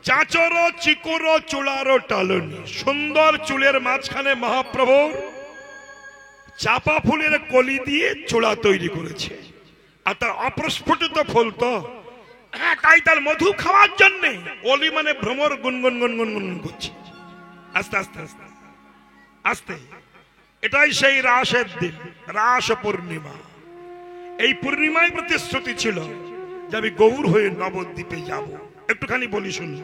চাঁচর চিকুর চুলার টালনি, সুন্দর চুলের মাঝখানে মহাপ্রভুর চাপা ফুলের কলি দিয়ে চূড়া তৈরি করেছে। আর তার অপ্রস্ফুটিত ফুল তো, তাই তার মধু খাওয়ার জন্য অলি মানে ভ্রমর গুনগুন গুনগুন গুনগুন করছে আস্তে আস্তে আস্তে আস্তে। এটাই সেই রাসের দিন, রাস পূর্ণিমা। এই পূর্ণিমায় প্রতিশ্রুতি ছিল যে আমি গৌর হয়ে নবদ্বীপে যাব। একটুখানি বলি শুনুন।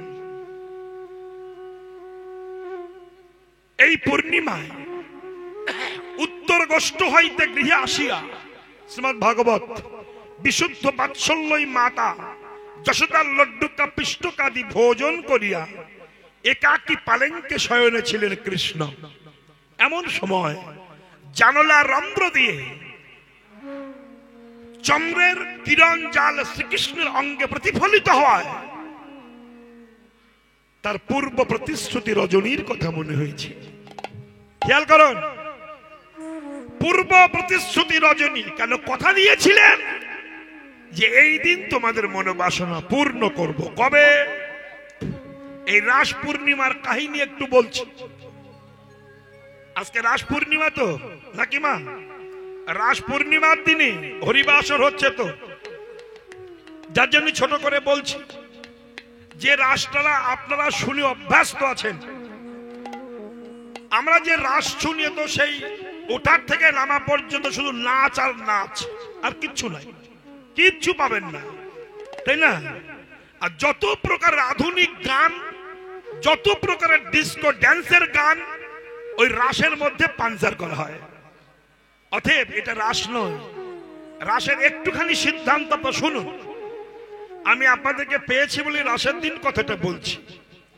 এই পূর্ণিমায় উত্তর গোষ্ঠ হইতে গৃহে আসিয়া শ্রীমৎ ভাগবত বিশুদ্ধ বাৎসল্যই মাতা যশোদার লড্ডুকা পিষ্টকাদি ভোজন করিয়া একাকী পালেঙ্কে শয়নে ছিলেন কৃষ্ণ। এমন সময় জানলা রন্ধ্র দিয়ে চন্দ্রের কিরণ জাল শ্রীকৃষ্ণের অঙ্গে প্রতিফলিত হয়। তার পূর্ব প্রতিশ্রুতি রজনীর কথা মনে হয়েছে। খেয়াল করুন, পূর্ব প্রতিশ্রুতি রজনী কেন কথা দিয়েছিলেন যে এই দিন তোমাদের মনোবাসনা পূর্ণ করব। কবে? এই রাস পূর্ণিমার কাহিনী একটু বলছি। আজকে রাস পূর্ণিমা তো নাকি মা? রাস পূর্ণিমার দিনে হরিবাসর হচ্ছে তো, যার জন্য ছোট করে বলছি যে রাসটা আপনারা শুনে অভ্যস্ত আছেন। আমরা যে রাস শুনি তো সেই ওঠার থেকে নামা পর্যন্ত শুধু নাচ আর নাচ, আর কিচ্ছু নাই, কিচ্ছু পাবেন না, তাই না? আর যত প্রকার আধুনিক গান, যত প্রকারের ডিস্কো ড্যান্সের গান ওই রাসের মধ্যে পাঞ্চার করা হয়। অতএব এটা রাস নয়। রাসের একটুখানি সিদ্ধান্ত তো শুনুন। আমি আপনাদেরকে পেয়েছি বলে রাসের দিন কথাটা বলছি।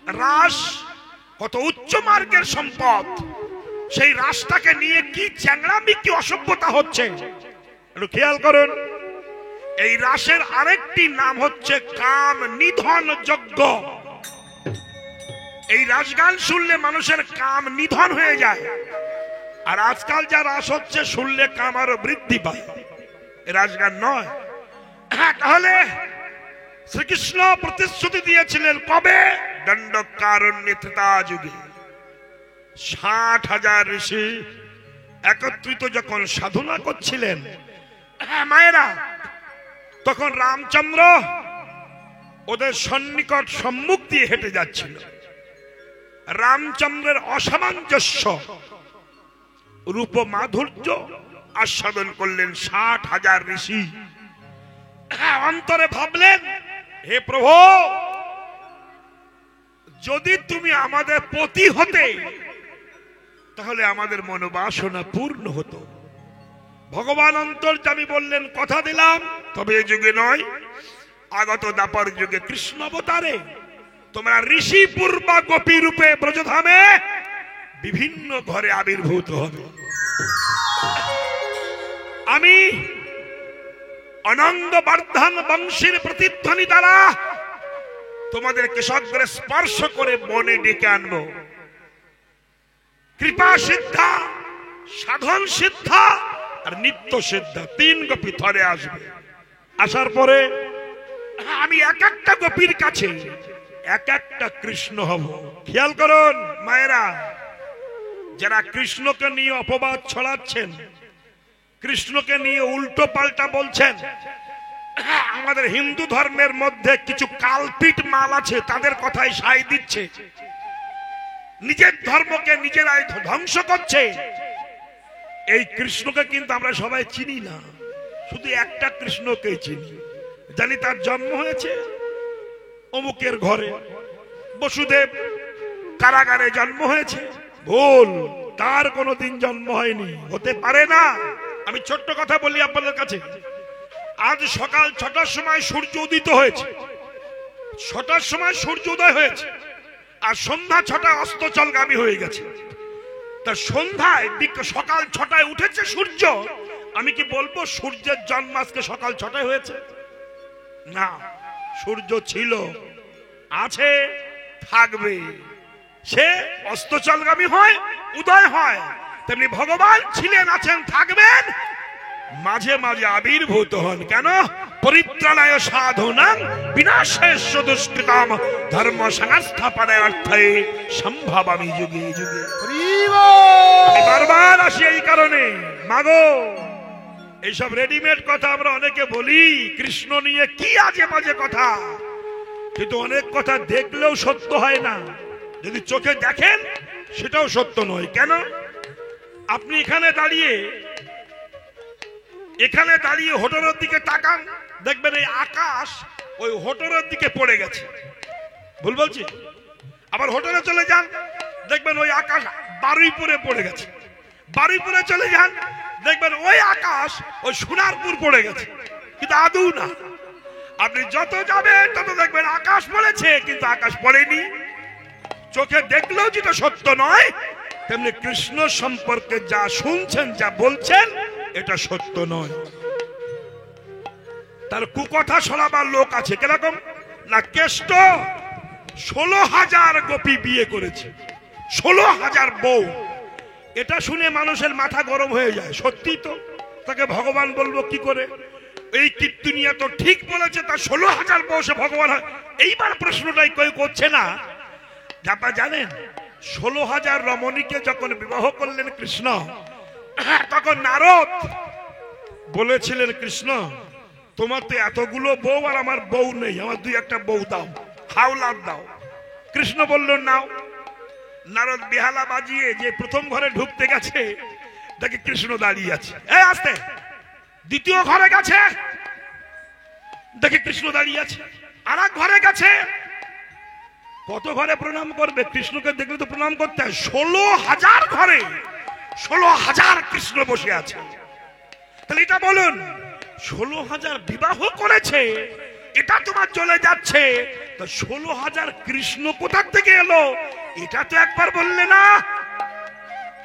রাস কত উচ্চ মার্গের সম্পদ, সেই রাসটাকে নিয়ে কি চ্যাংড়ামি, কি অসভ্যতা হচ্ছে একটু খেয়াল করুন। এই রাসের আরেকটি নাম হচ্ছে কাম নিধন যজ্ঞ। এই রাস গান শুনলে মানুষের কাম নিধন হয়ে যায়। আর আজকাল যা রাস হচ্ছে শুনলে কাম আরো বৃদ্ধি পায়। রাস গান নয়। তাহলে শ্রীকৃষ্ণ প্রতিশ্রুতি দিয়েছিলেন কবে? দণ্ডকারণ্যে ত্রেতা যুগে 60,000 ঋষি একত্রিত যখন সাধনা করছিলেন মায়েরা, তখন রামচন্দ্র ওদের সন্নিকট সম্মুখ দিয়ে হেঁটে যাচ্ছিল। রামচন্দ্রের অসামঞ্জস্য রূপ মাধুর্য আস্বাদন করলেন 60,000 ঋষি। অন্তরে ভাবলেন, হে প্রভু, যদি তুমি আমাদের পতি হতে তাহলে আমাদের মনোবাসনা পূর্ণ হতো। ভগবান অন্তর্যামী বললেন, কথা দিলাম, তবে এই যুগে নয়, আগত দাপর যুগে কৃষ্ণ অবতারে তোমরা ঋষি পূর্বা গোপী রূপে ব্রজধামে বিভিন্ন ঘরে আবির্ভূত হবে। আমি অনঙ্গ বর্ধন বংশীর প্রতিধ্বনি দ্বারা তোমাদের কেশগ্রে স্পর্শ করে মনে ডেকে আনবো। কৃপা সিদ্ধা, সাধন সিদ্ধা আর নিত্য সিদ্ধা 3 গোপী থরে আসবে। আসার পরে আমি এক একটা গোপীর কাছে এক একটা কৃষ্ণ হব। খেয়াল করুন মায়েরা, যারা কৃষ্ণকে নিয়ে অপবাদ ছড়াচ্ছেন, কৃষ্ণকে নিয়ে উল্টো পাল্টা বলছেন, আমাদের হিন্দু ধর্মের মধ্যে কিছু কালপিট মাল আছে, তাদের কথাই সায় দিচ্ছে, নিজের ধর্মকে নিজেরাই ধ্বংস করছে। এই কৃষ্ণকে কিন্তু আমরা সবাই চিনি না, শুধু একটা কৃষ্ণকে চিনি। জানি তার জন্ম হয়েছে অমুকের ঘরে, বসুদেব কারাগারে জন্ম হয়েছে, ভুল, তার কোনোদিন জন্ম হয়নি, হতে পারে না। আমি ছোট্ট কথা বলি আপনাদের কাছে। আজ সকাল 6টার সময় সূর্য উদিত হয়েছে, 6টার সময় সূর্য উদয় হয়েছে, আর সন্ধ্যা 6টা অস্তচলগামী হয়ে গেছে। তা সন্ধ্যায় সকাল 6টায় উঠেছে সূর্য, আমি কি বলবো সূর্যের জন্ম আজকে সকাল 6টায় হয়েছে? না, সূর্য ছিল, আছে, থাকবে। সে অস্তচলগামী হয়, উদয় হয়। তেমনি ভগবান ছিলেন, আছেন, থাকবেন, মাঝে মাঝে আবির্ভূত হন। কেন? পরিত্রাণায় সাধুনাং বিনাশায় দুষ্কৃতাম ধর্ম সংস্থাপনায় অর্থে সম্ভবামি যুগে যুগে। আমি বারবার আসি এই কারণে, মাগো এইসব রেডিমেড কথা আমরা অনেকে বলি, কৃষ্ণ নিয়ে কি আজে বাজে কথা, কিন্তু অনেক কথা দেখলেও সত্য হয় না, যদি চোখে দেখেন সেটাও সত্য নয়। কেন? আপনি এখানে দাঁড়িয়ে হোটেলের দিকে তাকান, দেখবেন এই আকাশ ওই হোটেলের দিকে পড়ে গেছে, ভুল বলছি? আবার হোটেলে চলে যান, দেখবেন ওই আকাশ বারুইপুরে পড়ে গেছে। বারুইপুরে চলে যান, দেখবেন ওই আকাশ ওই সোনারপুর পড়ে গেছে, কিন্তু আদৌ না। আপনি যত যাবেন তত দেখবেন আকাশ পড়েছে, কিন্তু আকাশ পড়েনি। চোখে দেখলেও যেটা সত্য নয়, তেমনি কৃষ্ণ সম্পর্কে যা শুনছেন, যা বলছেন, এটা সত্য নয়। তার কুকথা শোনাবার লোক আছে। কিরকম না, কেষ্ট 16,000 গোপী বিয়ে করেছে, 16,000 বউ। এটা শুনে মানুষের মাথা গরম হয়ে যায়। সত্যি তো, তাকে ভগবান বলবো কি করে? এই কীর্তনিয়া তো ঠিক বলেছে, তার 16,000 বউ, সে ভগবান হয়? এইবার প্রশ্নটাই কেউ করছে না। আপনারা জানেন 16,000 রমণীকে যখন বিবাহ করলেন কৃষ্ণ, তখন নারদ বলেছিলেন, কৃষ্ণ তোমার তো এতগুলো বউ, আর আমার বউ নেই, আমার 2-1টা বউ দাও, হাওলাত দাও। কৃষ্ণ বললেন নাও। নারদ বেহালা বাজিয়ে যে প্রথম ঘরে ঢুকতে গেছে, দেখে কৃষ্ণ দাঁড়িয়ে আছে। এই আসতে। দ্বিতীয় ঘরে গেছে, দেখে কৃষ্ণ দাঁড়িয়ে আছে। আর এক ঘরে গেছে, কত ঘরে প্রণাম করবে? কৃষ্ণকে দেখলে তো প্রণাম করতে হয়। 16,000 ঘরে 16,000 কৃষ্ণ বসে আছে। তাহলে এটা বলুন, 16,000 বিবাহ করেছে, এটা তোমার চলে যাচ্ছে, তো 16,000 কৃষ্ণ কোথা থেকে এলো? এটা তো একবার বললে না।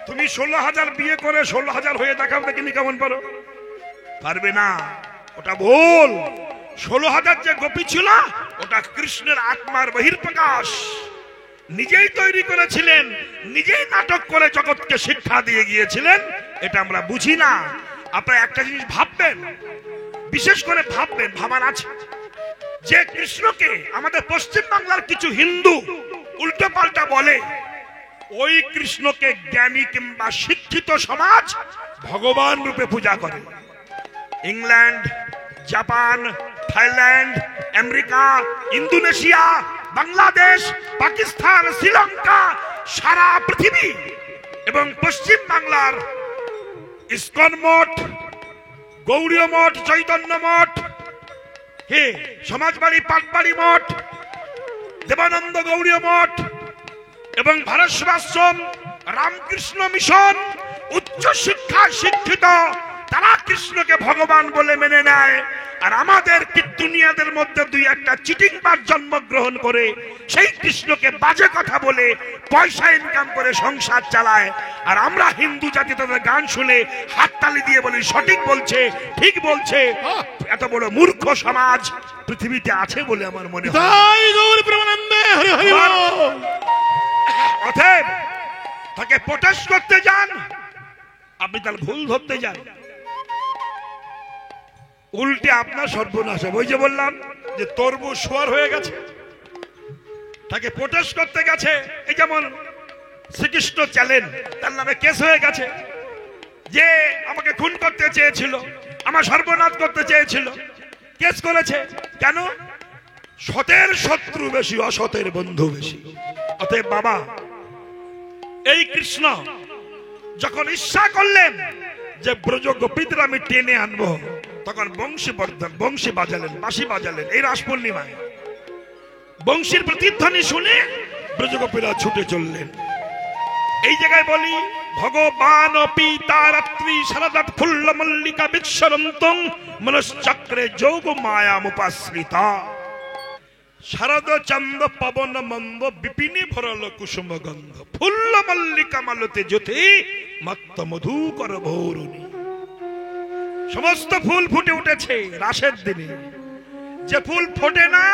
তুমি 16,000 বিয়ে করে 16,000 হয়ে দেখাও, দেখিনি কেমন পারো? পারবে না, ওটা ভুল। 16,000 যে গোপী ছিল, ওটা কৃষ্ণের আত্মার বহির্প্রকাশ। নিজেই তৈরি করেছিলেন, নিজেই নাটক করে জগৎকে শিক্ষা দিয়ে গিয়েছিলেন। এটা আমরা বুঝি না। আপনারা একটা জিনিস ভাববেন, বিশেষ করে ভাববেন, ভাবার আছে যে কৃষ্ণকে আমাদের পশ্চিম বাংলার কিছু হিন্দু উল্টো পাল্টা বলে, ওই কৃষ্ণকে জ্ঞানী কিংবা শিক্ষিত সমাজ ভগবান রূপে পূজা করে। England, Japan, Thailand, America, Indonesia, Bangladesh, Pakistan, Sri Lanka, সারা পৃথিবী এবং পশ্চিম বাংলার ইস্কন মঠ, গৌড়ীয় মঠ, চৈতন্য মঠ, সমাজবাড়ি পাটবাড়ি মঠ, দেবানন্দ গৌড়ীয় মঠ এবং ভারত সেবাশ্রম, রামকৃষ্ণ মিশন, উচ্চ শিক্ষা শিক্ষিত, তারা কৃষ্ণকে ভগবান বলে মেনে নেয়। আর আমাদের কীর্তনিয়াদের মধ্যে 2-1টা চিটিংবাজ জন্মগ্রহণ করে সেই কৃষ্ণকে বাজে কথা বলে পয়সা ইনকাম করে সংসার চালায়। আর আমরা হিন্দু জাতি তাদের গান শুনে হাততালি দিয়ে বলি সঠিক বলছে, ঠিক বলছে। এত বড় মূর্খ সমাজ পৃথিবীতে আছে বলে আমার মনে হয়। অতএব তাকে প্রটেস্ট করতে যান, আপনি তার ভুল ধরতে যান, উল্টে আপনার সর্বনাশ। ওই যে বললাম যে তরমুজ শোয়ার হয়ে গেছে, তাকে প্রটেস্ট করতে গেছে। এই যেমন শ্রীকৃষ্ণ চ্যালেঞ্জ, তার নামে কেস হয়ে গেছে যে আমাকে খুন করতে চেয়েছিল, আমার সর্বনাশ করতে চেয়েছিল, কেস করেছে। কেন? সতের শত্রু বেশি, অসতের বন্ধু বেশি। অতএব বাবা, এই কৃষ্ণ যখন ইচ্ছা করলেন যে ব্রজ গোপীদের আমি টেনে আনবো, তখন বংশী বাজালেন, বাঁশি বাজালেন। এই রাস পূর্ণিমায় বংশীর প্রতিধ্বনি শুনে ব্রজগোপীরা ছুটে চললেন। এই জায়গায় বলি, ভগবান পিতা রাত্রি শারদাত ফুল্ল মল্লিকা বিশ্বরন্তং মনশ্চক্রে যোগ মায়ামুপাশ্রিতা শারদ চন্দ পবন মন্দ বিপিনে ভরল কুসুম গন্ধ ফুল্ল মল্লিকা মালতে জ্যোতি মত্ত মধুকর ভৌরুণী। সমস্ত ফুল ফুটে উঠেছে রাসের দিনে। যে ফুল ফোটে না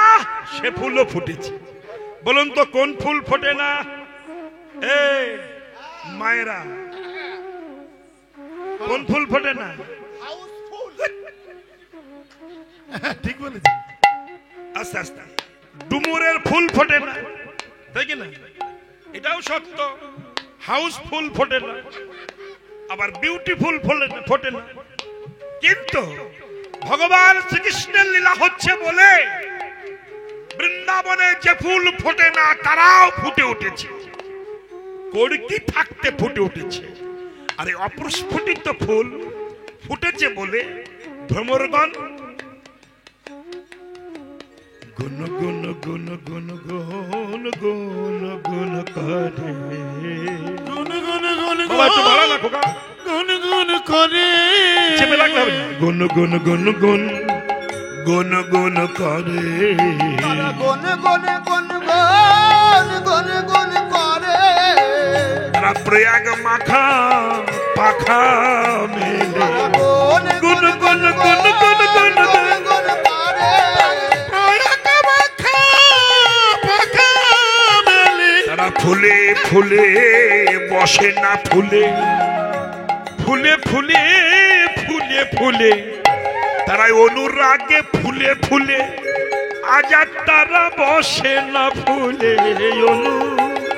সে ফুলও ফুটেছে। বলুন তো কোন ফুল ফোটে না? মায়েরা, কোন ফুল ফোটে না? ঠিক বলেছেন। আস্তে আস্তে ডুমুরের ফুল ফোটে না, তাই কি না? এটাও সত্য। হাউসফুল ফোটে না, আবার বিউটিফুল ফোটে না। কিন্তু ভগবান শ্রীকৃষ্ণের লীলা হচ্ছে বলে বৃন্দাবনে যে ফুল ফোটে না তারাও ফুটে উঠেছে, কড়কি থাকতে ফুটে উঠেছে। আর এই অপ্রস্ফুটিত ফুল ফুটেছে বলে ভ্রমরগণ গুন গুন গুন গুন গুন গুন গুন করে, গুন গুন গুন বাবা একটু বাড়া না খোকা, গুন গুন করে, চেপে রাখতে হবে। গুন গুন গুন গুন গুন গুন করে, গুন গুন গুন গুন গুন গুন করে। তারা প্রয়াগ মাখা পাখা মেলে গুন গুন গুন গুন গুন গুন গুন গুন করে। প্রয়াগ মাখা পাখা মেলে। তারা ফুলে ফুলে বসে না ফুলে, ফুলে ফুলে ফুলে ফুলে তারা অনুরাগে ফুলে ফুলে, আজ আর তারা বসে না ফুলে,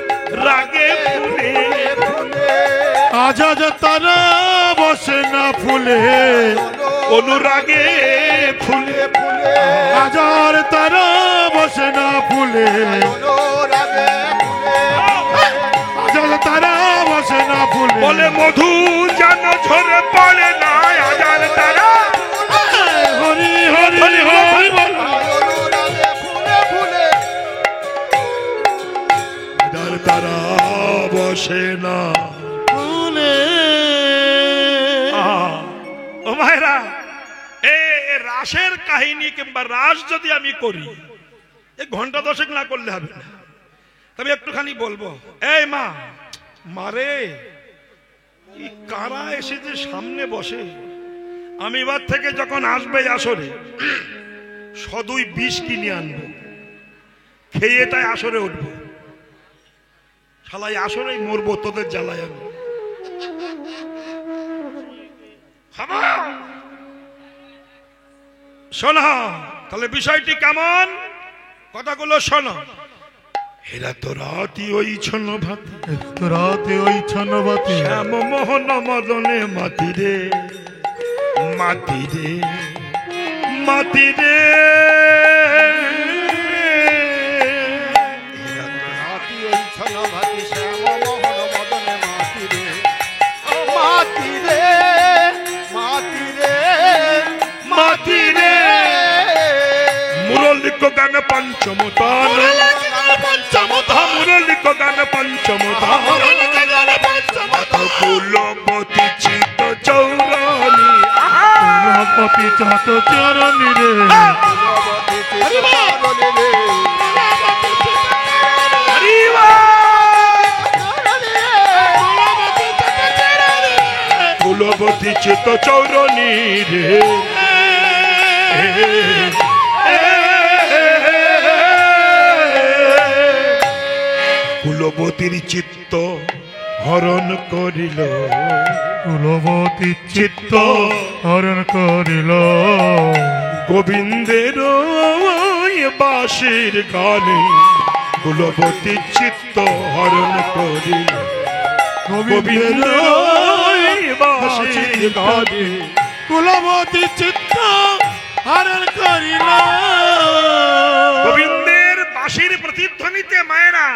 অনুরাগে ফুলে ফুলে আজ আজ তারা বসে না ফুলে, অনুরাগে ফুলে ফুলে আজ আর তারা বসে না ফুলে, অনুরাগে ফুলে আজ আর তারা বসে না ফুলে। বলে মধু যেন ঝরে পড়ে না, আজ আর তারা হরি হরি হরি হরি বল। অনুরাগে ফুলে ফুলে আজ আর তারা বসে না ফুলে। ও ভাইরা, এ রাসের কাহিনী কিংবা রাস যদি আমি করি, এই ঘন্টা দশেক না করলে হবে না। তবে একটুখানি বলবো, এই মা মারে কারা এসে যে সামনে বসে, আমি এবার থেকে যখন আসবে আসরে সদুই বিষ কিনে আনবো, খেয়ে তাই আসরে উঠবো। শালাই আসরেই মরবো, তোদের জ্বালায় আমি। শোনো তাহলে বিষয়টি কেমন, কথাগুলো শোনো। হেরা তো রাতি ওই ছন্ন ভাতি, রাতে ওই ছনবাতি, শ্যাম মোহন মদনে মাতি রে মাতি রে মাতি রে, মাতি ওই ছল ভাতি শ্যাম মোহন মদনে মাতি রে মাতি রে মাতি রে মাতি রে। মুরলিক গান পঞ্চম তান, মুরলিক গান পঞ্চম তান, কুলবতী চিত চৌরানি, কুলপতি চাত চরণী রে, কুলবতী চিত চৌরানি রে। কুলবতীর চিত্ত হরণ করিল, কুলবতী চিত্ত হরণ করিল, গোবিন্দের বাঁশির গানে কুলবতী চিত্ত হরণ করিল, গোবিন্দের বাঁশির গানে কুলবতী চিত্ত হরণ করিল। গোবিন্দের বাঁশির প্রতিধ্বনিতে মায়েরা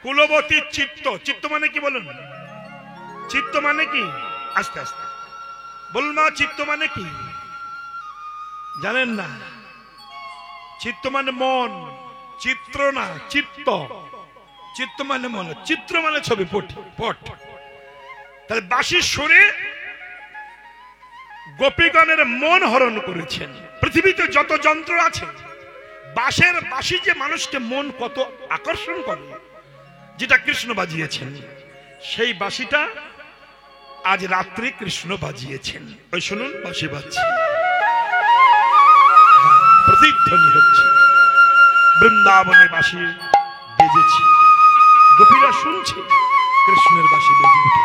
কুলবতীর চিত্ত, চিত্ত মানে কি বলুন, চিত্ত মানে কি? আস্তে আস্তে বলুন মা, চিত্ত মানে কি জানেন না? চিত্ত মানে মন, চিত্র না চিত্ত, চিত্ত মানে মন, চিত্র মানে ছবি, পট পট। তাহলে বাঁশির সুরে গোপীগণের মন হরণ করেছেন। পৃথিবীতে যত যন্ত্র আছে, বাঁশের বাঁশি যে মানুষকে মন কত আকর্ষণ করে, যেটা কৃষ্ণ বাজিয়েছেন, সেই বাঁশিটা আজ রাত্রে কৃষ্ণ বাজিয়েছেন। ওই শুনুন, বাঁশি বাজছে, প্রতিধ্বনি হচ্ছে, বৃন্দাবনে বাঁশি বেজেছে, গোপীরা শুনছে কৃষ্ণের বাঁশি বেজে উঠে।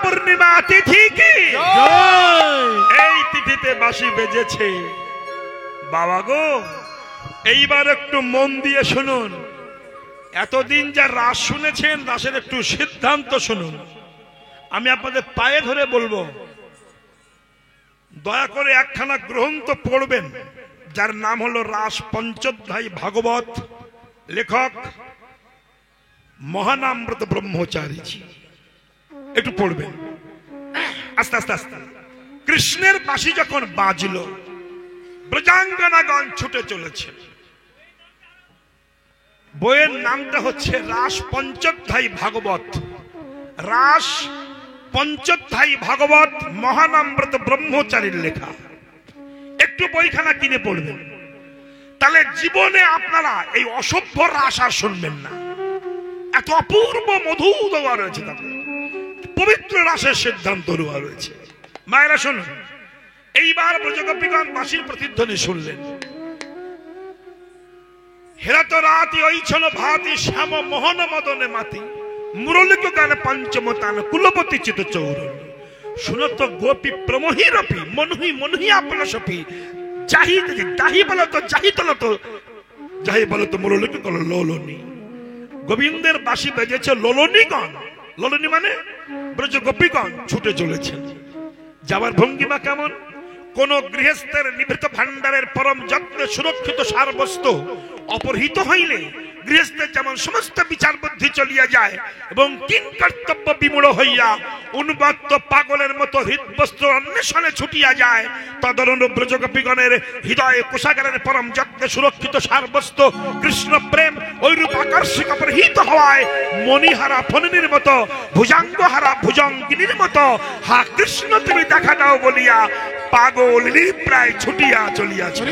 পূর্ণিমা তিথি কি জয়। এই তিথিতে বাঁশি বেজেছে। বাবা গো, এইবার একটু মন দিয়ে শুনুন। এতদিন যা রাস শুনেছেন, রাসের একটু সিদ্ধান্ত শুনুন। আমি আপনাদের পায়ে ধরে বলবো, দয়া করে একখানা গ্রন্থ পড়বেন, যার নাম হলো রাস পঞ্চোধ্যায়ী ভাগবত। লেখক মহানামব্রত ব্রহ্মচারীজি। একটু পড়বেন আস্তে আস্তে আস্তে। কৃষ্ণের বাঁশি যখন বাজলো, ব্রজাঙ্গনাগণ ছুটে চলেছে। বইয়ের নামটা হচ্ছে রাস পঞ্চোধ্যায়ী ভাগবত। রাস পঞ্চোধ্যায়ী ভাগবত মহানামব্রত ব্রহ্মচারীর লেখা। একটু বইখানা কিনে পড়বেন, তাহলে জীবনে আপনারা এই অসভ্য রাস আর শুনবেন না। এত অপূর্ব মধু দেওয়া রয়েছে, তাতে পবিত্র রাসের সিদ্ধান্ত দেওয়া রয়েছে। মায়েরা শুনুন, এইবার ব্রজগোপীগণ বাঁশির প্রতিধ্বনি শুনলেন। হেরাত রাতি ঐছন ভাতি শ্যাম মোহন মদনে মাতি মুরলিক গানে পঞ্চমতান কুলপতি চিত চৌরণ শুনত গোপী প্রমোহিরপি মনহি মনহি আপনা সপি যাহি যাহি বলতো যাহি তলতো যাহি বলতো মুরলিক কল লোলনি। গোবিন্দের বাঁশি বেজেছে লোলনীগণ। লোলনী মানে ব্রজগোপীগণ ছুটে চলেছেন। যাবার ভঙ্গিমা কেমন? কোন গৃহস্থের নিভৃত ভান্ডারের পরম যত্নে সুরক্ষিত সারবস্তু অপহৃত হইলে গৃহস্থের যেমন সমস্ত বিচার বুদ্ধি চলিয়া যায় এবং কিং কর্তব্য বিমূঢ় হইয়া উন্মত্ত পাগলের মতো হৃদবস্ত্র অন্বেষণে ছুটিয়া যায়, তদনুরূপ ব্রজগোপীগণের হৃদয়ে কোষাগারের পরম যত্নে সুরক্ষিত সারবস্তু কৃষ্ণ প্রেম ওইরূপ আকর্ষক অপহৃত হওয়ায় মণিহারা ফণিনীর মতো ভুজাঙ্গহারা ভুজঙ্গিনীর মতো হা কৃষ্ণ তুমি দেখা দাও বলিয়া পাগল প্রায় ছুটিয়া চলিয়াছে।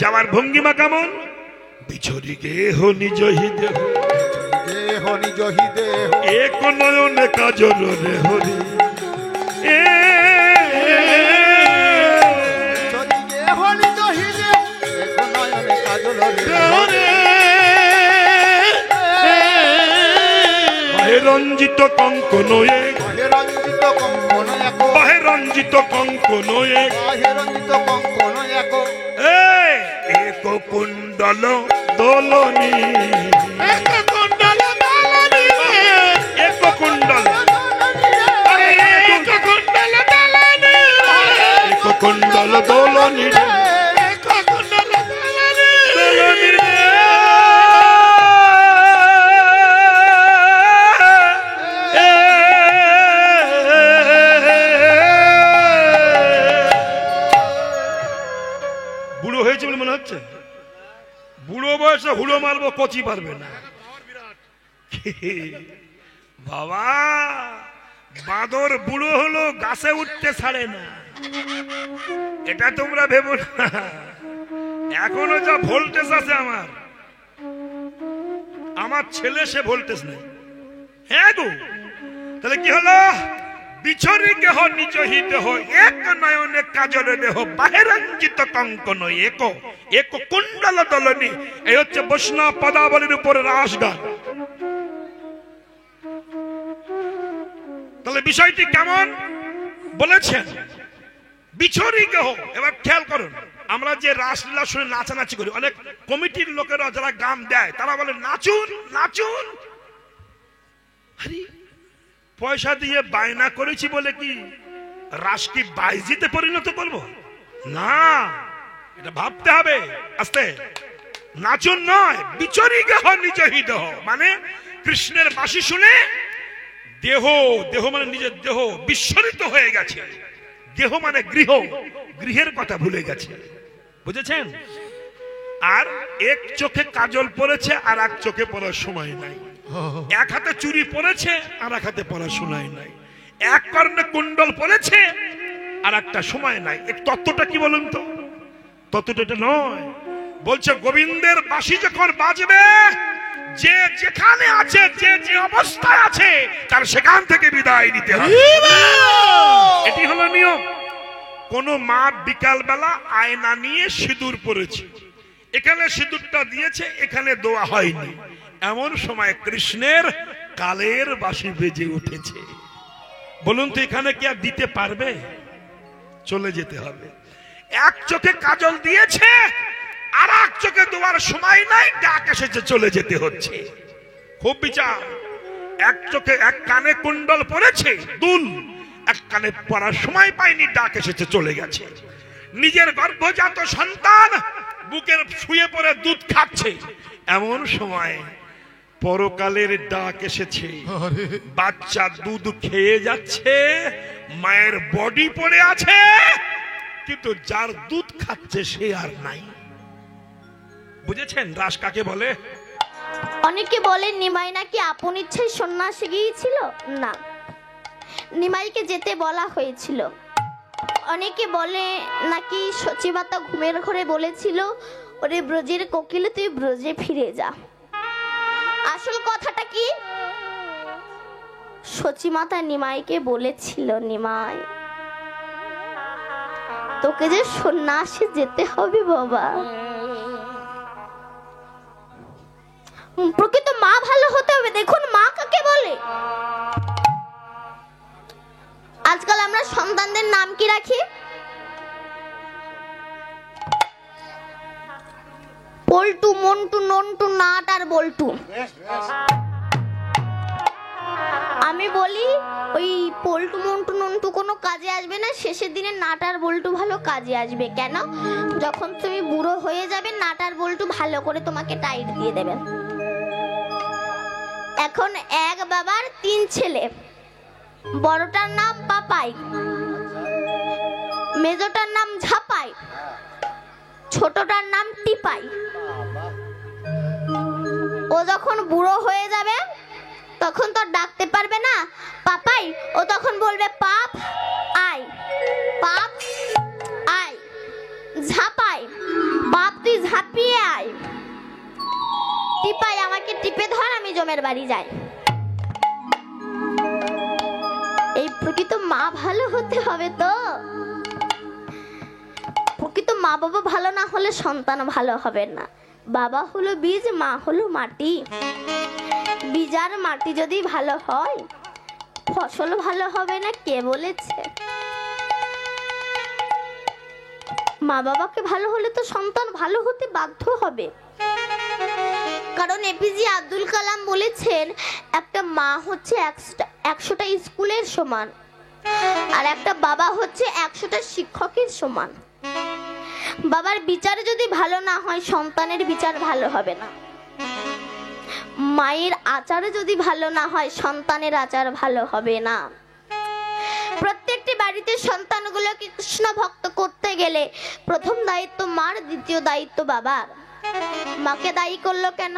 যাওয়ার ভঙ্গিমা কেমন? বিছরি গেহ নিজ দেহ দেহ নিজ হি দেহ এক নয়নে কাজল রে হরি চলি দেহ নিজ হি দেহ এক নয়নে কাজল রে বাহে রঞ্জিত কঙ্কন এক বাহে রঞ্জিত কঙ্কন এক বাহে রঞ্জিত কঙ্কন এক বাহে রঞ্জিত কঙ্কন এক এক কুণ্ডল দোলনি এক কুণ্ডল দলনি এক কুণ্ডল এক কুণ্ডল দলনি এক কুণ্ডল দোলনি এক কুণ্ডল দলনি বুড়ো হয়েছে বলে মনে হচ্ছে? বুড়ো বয়সে হুড়ো মারবো, কচি পারবে না। বাবা, বাঁদর বুড়ো হলো গাছে উঠতে ছাড়ে না, এটা তোমরা ভেবো না। এখনো যা ভোল্টেজ আছে আমার ছেলে সে ভোল্টেজ নেই। হ্যাঁ গো, তাহলে কি হলো? বিছরি কেহ নিজ হি দেহ এক নয়নে কাজল দেহ বাহিরঞ্জিত কঙ্কন এক এক কুণ্ডল দলনি। এই হচ্ছে বৈষ্ণব পদাবলীর উপরে রাস গান। তাহলে বিষয়টি কেমন বলেছেন? বিছরি কেহ। এবার খেয়াল করুন, আমরা যে রাসলীলা শুনে নাচানাচি করি, অনেক কমিটির লোকেরা যারা গান দেয় তারা বলে নাচুন নাচুন। আরে পয়সা দিয়ে বায়না করেছি বলে কি রাস কি বাইজিতে পরিণত করব? না, এটা ভাবতে হবে আস্তে। নাচুন নয়, বিচরি গেহ নিজ হৃদহ, মানে কৃষ্ণের বাঁশি শুনে দেহ, দেহ মানে নিজের দেহ বিস্মরিত হয়ে গেছে। দেহ মানে গৃহ, গৃহের কথা ভুলে গেছে, বুঝেছেন? আর এক চোখে কাজল পড়েছে আর এক চোখে পড়ার সময় নাই, এক হাতে চুরি পড়েছে আর এক হাতে পড়াশোনায় নাই, এক কর্ণে কুণ্ডল পড়েছে আর একটা সময় নাই। এই তত্ত্বটা কি বলুন তো? তত্ত্বটা এটা নয়। বলছে গোবিন্দের বাঁশি যখন বাজবে, যে যেখানে আছে, যে যে অবস্থায় আছে, তার সেখান থেকে বিদায় নিতে হবে। এটি হলো নিয়ম। কোন মা বিকাল বেলা আয়না নিয়ে সিঁদুর পরেছে, এখানে সিঁদুরটা দিয়েছে, এখানে দোয়া হয়নি। এমন সময় কৃষ্ণের কালের বাঁশি বেজে উঠেছে। বলুন তো এখানে কি আর দিতে পারবে? চলে যেতে হবে। এক চোখে কাজল দিয়েছে, আর এক চোখে দেওয়ার সময় নাই, ডাক এসেছে, চলে যেতে হচ্ছে। খুব বিচার। এক চোখে এক কানে কুণ্ডল পড়েছে দুল, এক কানে পড়ার সময় পায়নি, ডাক এসেছে, চলে গেছে। নিজের গর্ভজাত সন্তান বুকের শুয়ে পড়ে দুধ খাচ্ছে, এমন সময় পরকালের ডাক এসেছে। বাচ্চা দুধ খেয়ে যাচ্ছে, মায়ের বডি পড়ে আছে, কিন্তু যার দুধ খাচ্ছে সে আর নাই। বুঝেছেন রাস কাকে বলে? অনেকে বলেন নিমাই নাকি আপন ইচ্ছায় সন্ন্যাসে গিয়েছিল। না, নিমাইকে যেতে বলা হয়েছিল। অনেকে বলে নাকি সচিমাতা ঘুমের ঘরে বলেছিল, ওরে ব্রজের কোকিল তুই ব্রজে ফিরে যা। আসল কথাটা কি? সচিমাতা নিমাইকে বলেছিল, নিমাই তোকে যে সন্ন্যাসে যেতে হবে বাবা। প্রকৃত মা ভালো হতে হবে। দেখুন মা কাকে বলে। আজকাল আমরা সন্তানদের নাম কি রাখি? পল্টু, মন্টু, নন্টু, নাট আর বল্টু। আমি বলি ওই পল্টু, মন্টু, নন্টু কোনো কাজে আসবে না, শেষের দিনে নাট আর বল্টু ভালো কাজে আসবে। কেন? যখন তুমি বুড়ো হয়ে যাবে, নাট আর বল্টু ভালো করে তোমাকে টাইট দিয়ে দেবেন। এখন এক বাবার 3 ছেলে। বড়টার নাম পাপাই, মেজোটার নাম ঝাপাই, ছোটটার নাম টিপাই। ও যখন বুড়ো হয়ে যাবে তখন তো ডাকতে পারবে না পাপাই, ও তখন বলবে পাপ আয়, পাপ আয়। ঝাপাই, বাপ তুই ঝাঁপিয়ে আয়। টিপাই, আমাকে টিপে ধর, আমি জমের বাড়ি যাই। এই প্রকৃত মা ভালো হতে হবে তো। প্রকৃত মা বাবা ভালো না হলে সন্তান ভালো হবে না। বাবা হলো বীজ, মা হলো মাটি। বীজ আর মাটি যদি ভালো হয়, ফসল ভালো হবে না কে বলেছে? মা বাবাকে ভালো হলে তো সন্তান ভালো হতে বাধ্য হবে। কারণ এপিজে আব্দুল কালাম বলেছেন, একটা মা হচ্ছে 100টা স্কুলের সমান, আর একটা বাবা হচ্ছে 100টা শিক্ষকের সমান। বাবার বিচার যদি ভালো না হয়, সন্তানের বিচার ভালো হবে না। মায়ের আচার যদি ভালো না হয়, সন্তানের আচার ভালো হবে না। প্রত্যেকটি বাড়িতে সন্তানগুলোকে কৃষ্ণ ভক্ত করতে গেলে প্রথম দায়িত্ব মার, দ্বিতীয় দায়িত্ব বাবার। মাকে দায়ী করলো কেন?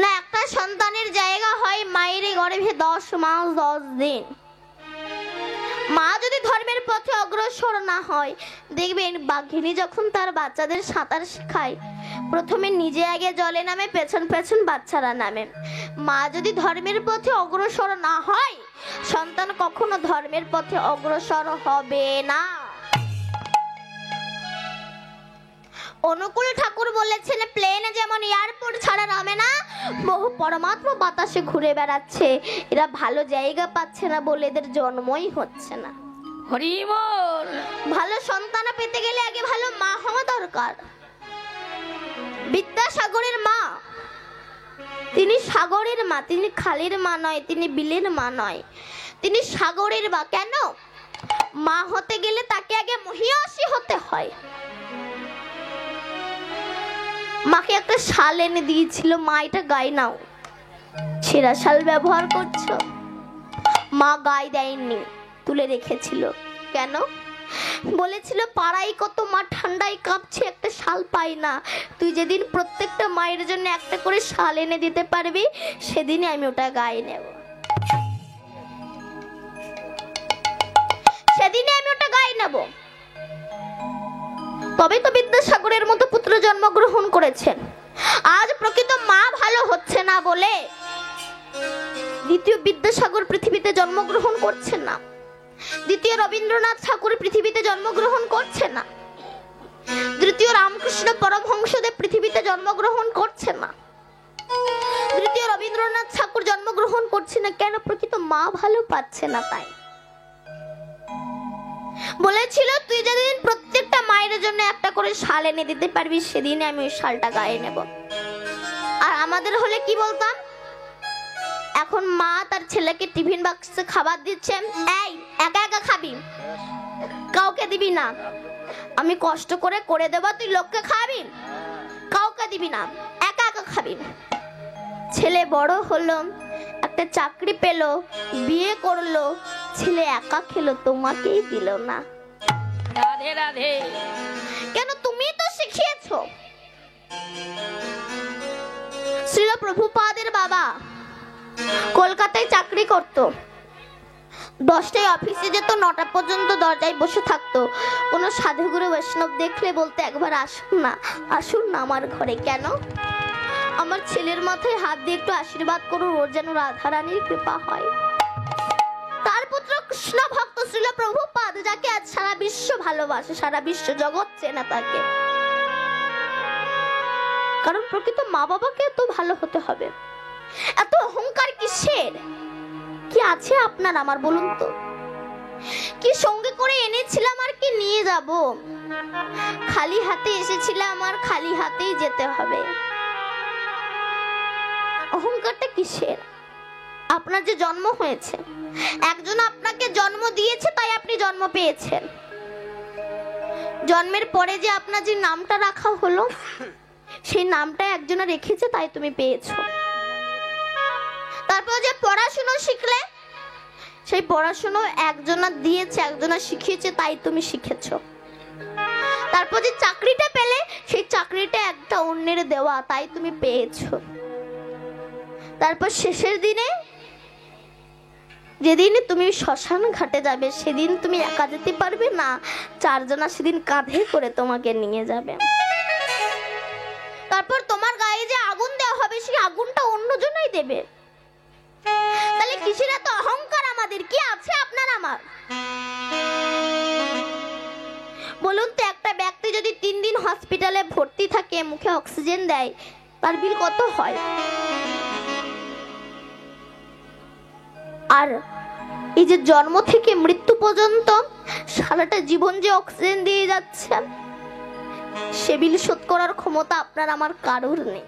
না, একটা সন্তানের জায়গা হয় মায়ের গর্ভে 10 মাস 10 দিন। মা যদি ধর্মের পথে অগ্রসর না হয়, দেখবেন বাঘিনী যখন তার বাচ্চাদের সাঁতার শেখায়, প্রথমে নিজে আগে জলে নামে, পেছন পেছন বাচ্চারা নামে। মা যদি ধর্মের পথে অগ্রসর না হয়, সন্তান কখনো ধর্মের পথে অগ্রসর হবে না। অনুকূল ঠাকুর বলেছেন, প্লেনে যেমন এয়ারপোর্ট ছাড়া নামে না, বহু পরমাত্মা বাতাসে ঘুরে বেড়াচ্ছে। এরা ভালো জায়গা পাচ্ছে না বলে এদের জন্মই হচ্ছে না। হরি বল। ভালো সন্তান পেতে গেলে আগে ভালো মা হওয়া দরকার। বিদ্যাসাগরের মা, তিনি সাগরের মা, তিনি খালের মা নয়, তিনি বিলের মা নয়, তিনি সাগরের মা। কেন? মা হতে গেলে তাকে আগে মহিষী হতে হয়। মাকে একটা শাল এনে দিয়েছিল, মা এটা গায়ে নাও। ছেঁড়া শাল ব্যবহার করছো। মা গায়ে দেয়নি, তুলে রেখেছিল। কেন? বলেছিল পাড়ায় কত মা ঠান্ডায় কাঁপছে, একটা শাল পাই না। তুই যেদিন প্রত্যেকটা মায়ের জন্য একটা করে শাল এনে দিতে পারবি, সেদিনই আমি ওটা গায়ে নেব, সেদিনই আমি ওটা গায়ে নেব। তবে তো বিদ্যাসাগরের মতো পুত্র জন্মগ্রহণ করেছেন। আজ প্রকৃত মা ভালো হচ্ছে না বলে দ্বিতীয় বিদ্যাসাগর পৃথিবীতে জন্মগ্রহণ করছেন না, দ্বিতীয় রবীন্দ্রনাথ ঠাকুর পৃথিবীতে জন্মগ্রহণ করছে না। দ্বিতীয় রামকৃষ্ণ পরমহংসদেব পৃথিবীতে জন্মগ্রহণ করছে না, তৃতীয় রবীন্দ্রনাথ ঠাকুর জন্মগ্রহণ করছে না, কেন? প্রকৃত মা ভালো পাচ্ছে না। তাই বলেছিল তুই যেদিন প্রত্যেকটা মায়ের জন্য একটা করে শাল এনে দিতে পারবি সেদিনে আমি ওই শালটা গায়ে নেব। আর আমাদের হলে কি বলতাম? এখন মা তার ছেলেকে টিফিন বাক্সে খাবার দিচ্ছে, এই একা একা খাবি, কাউকে দিবি না, আমি কষ্ট করে করে দেবো, তুই লোককে খাবি, কাউকে দিবি না, একা একা খাবি। ছেলে বড় হলো, একটা চাকরি পেলো, বিয়ে করলো, ছেলে একা খেলো, তোমাকেই দিল না। রাধে রাধে। কেন? তুমি তো শিখিয়েছো। শ্রীল প্রভুপাদের বাবা কলকাতায় চাকরি করতো, 10টায় অফিসে যেত, 9টা পর্যন্ত দরজায় বসে থাকতো। কোনো সাধুগুরু বৈষ্ণব দেখলে বলতে একবার আসুন না, আসুন না আমার ঘরে। কেন? আমার ছেলের মাথায় হাত দিয়ে একটু আশীর্বাদ করুন, ওর যেন রাধারানীর কৃপা হয়। তার পুত্র কৃষ্ণ ভক্ত শ্রীল প্রভুপাদ, যাকে আজ সারা বিশ্ব ভালোবাসে, সারা বিশ্ব জগৎ চেনা তাকে। কারণ প্রকৃত মা বাবাকে এত ভালো হতে হবে। এত অহংকার কিসের? কি আছে আপনার আমার বলুন তো? কি সঙ্গে করে এনেছিলাম আর কি নিয়ে যাব? খালি হাতে এসেছিলাম আর খালি হাতেই যেতে হবে। অহংকারটা কিসের? আপনার যে জন্ম হয়েছে, একজন আপনাকে জন্ম দিয়েছে তাই আপনি জন্ম পেয়েছেন। জন্মের পরে যে আপনার যে নামটা রাখা হলো, সেই নামটা একজনা রেখেছে তাই তুমি পেয়েছো। তারপর যে পড়াশোনা শিখলে, সেই পড়াশোনা একজনা দিয়েছে, একজনা শিখিয়েছে তাই তুমি শিখেছো। তারপর যে চাকরিটা পেলে, সেই চাকরিটা একটা অন্যের দেওয়া তাই তুমি পেয়েছো। তারপর শেষের দিনে যেদিন তুমি শ্মশান ঘাটে যাবে, সেদিন তুমি একা যেতে পারবে না, 4 জনা সেদিন কাঁধে করে তোমাকে নিয়ে যাবে। তারপর তোমার গায়ে যে আগুন দেওয়া হবে, সেই আগুনটা অন্যজনই দেবে। তাহলে কিসের এত অহংকার আমাদের? কি আছে আপনার আমার? বলুন তো, একটা ব্যক্তি যদি 3 দিন হসপিটালে ভর্তি থাকে, মুখে অক্সিজেন দেয়, তার বিল কত হয়? আর এই যে জন্ম থেকে মৃত্যু পর্যন্ত সারাটা জীবন যে অক্সিজেন দিয়ে যাচ্ছে, সে বিল শোধ করার ক্ষমতা আপনার আমার কারোর নেই।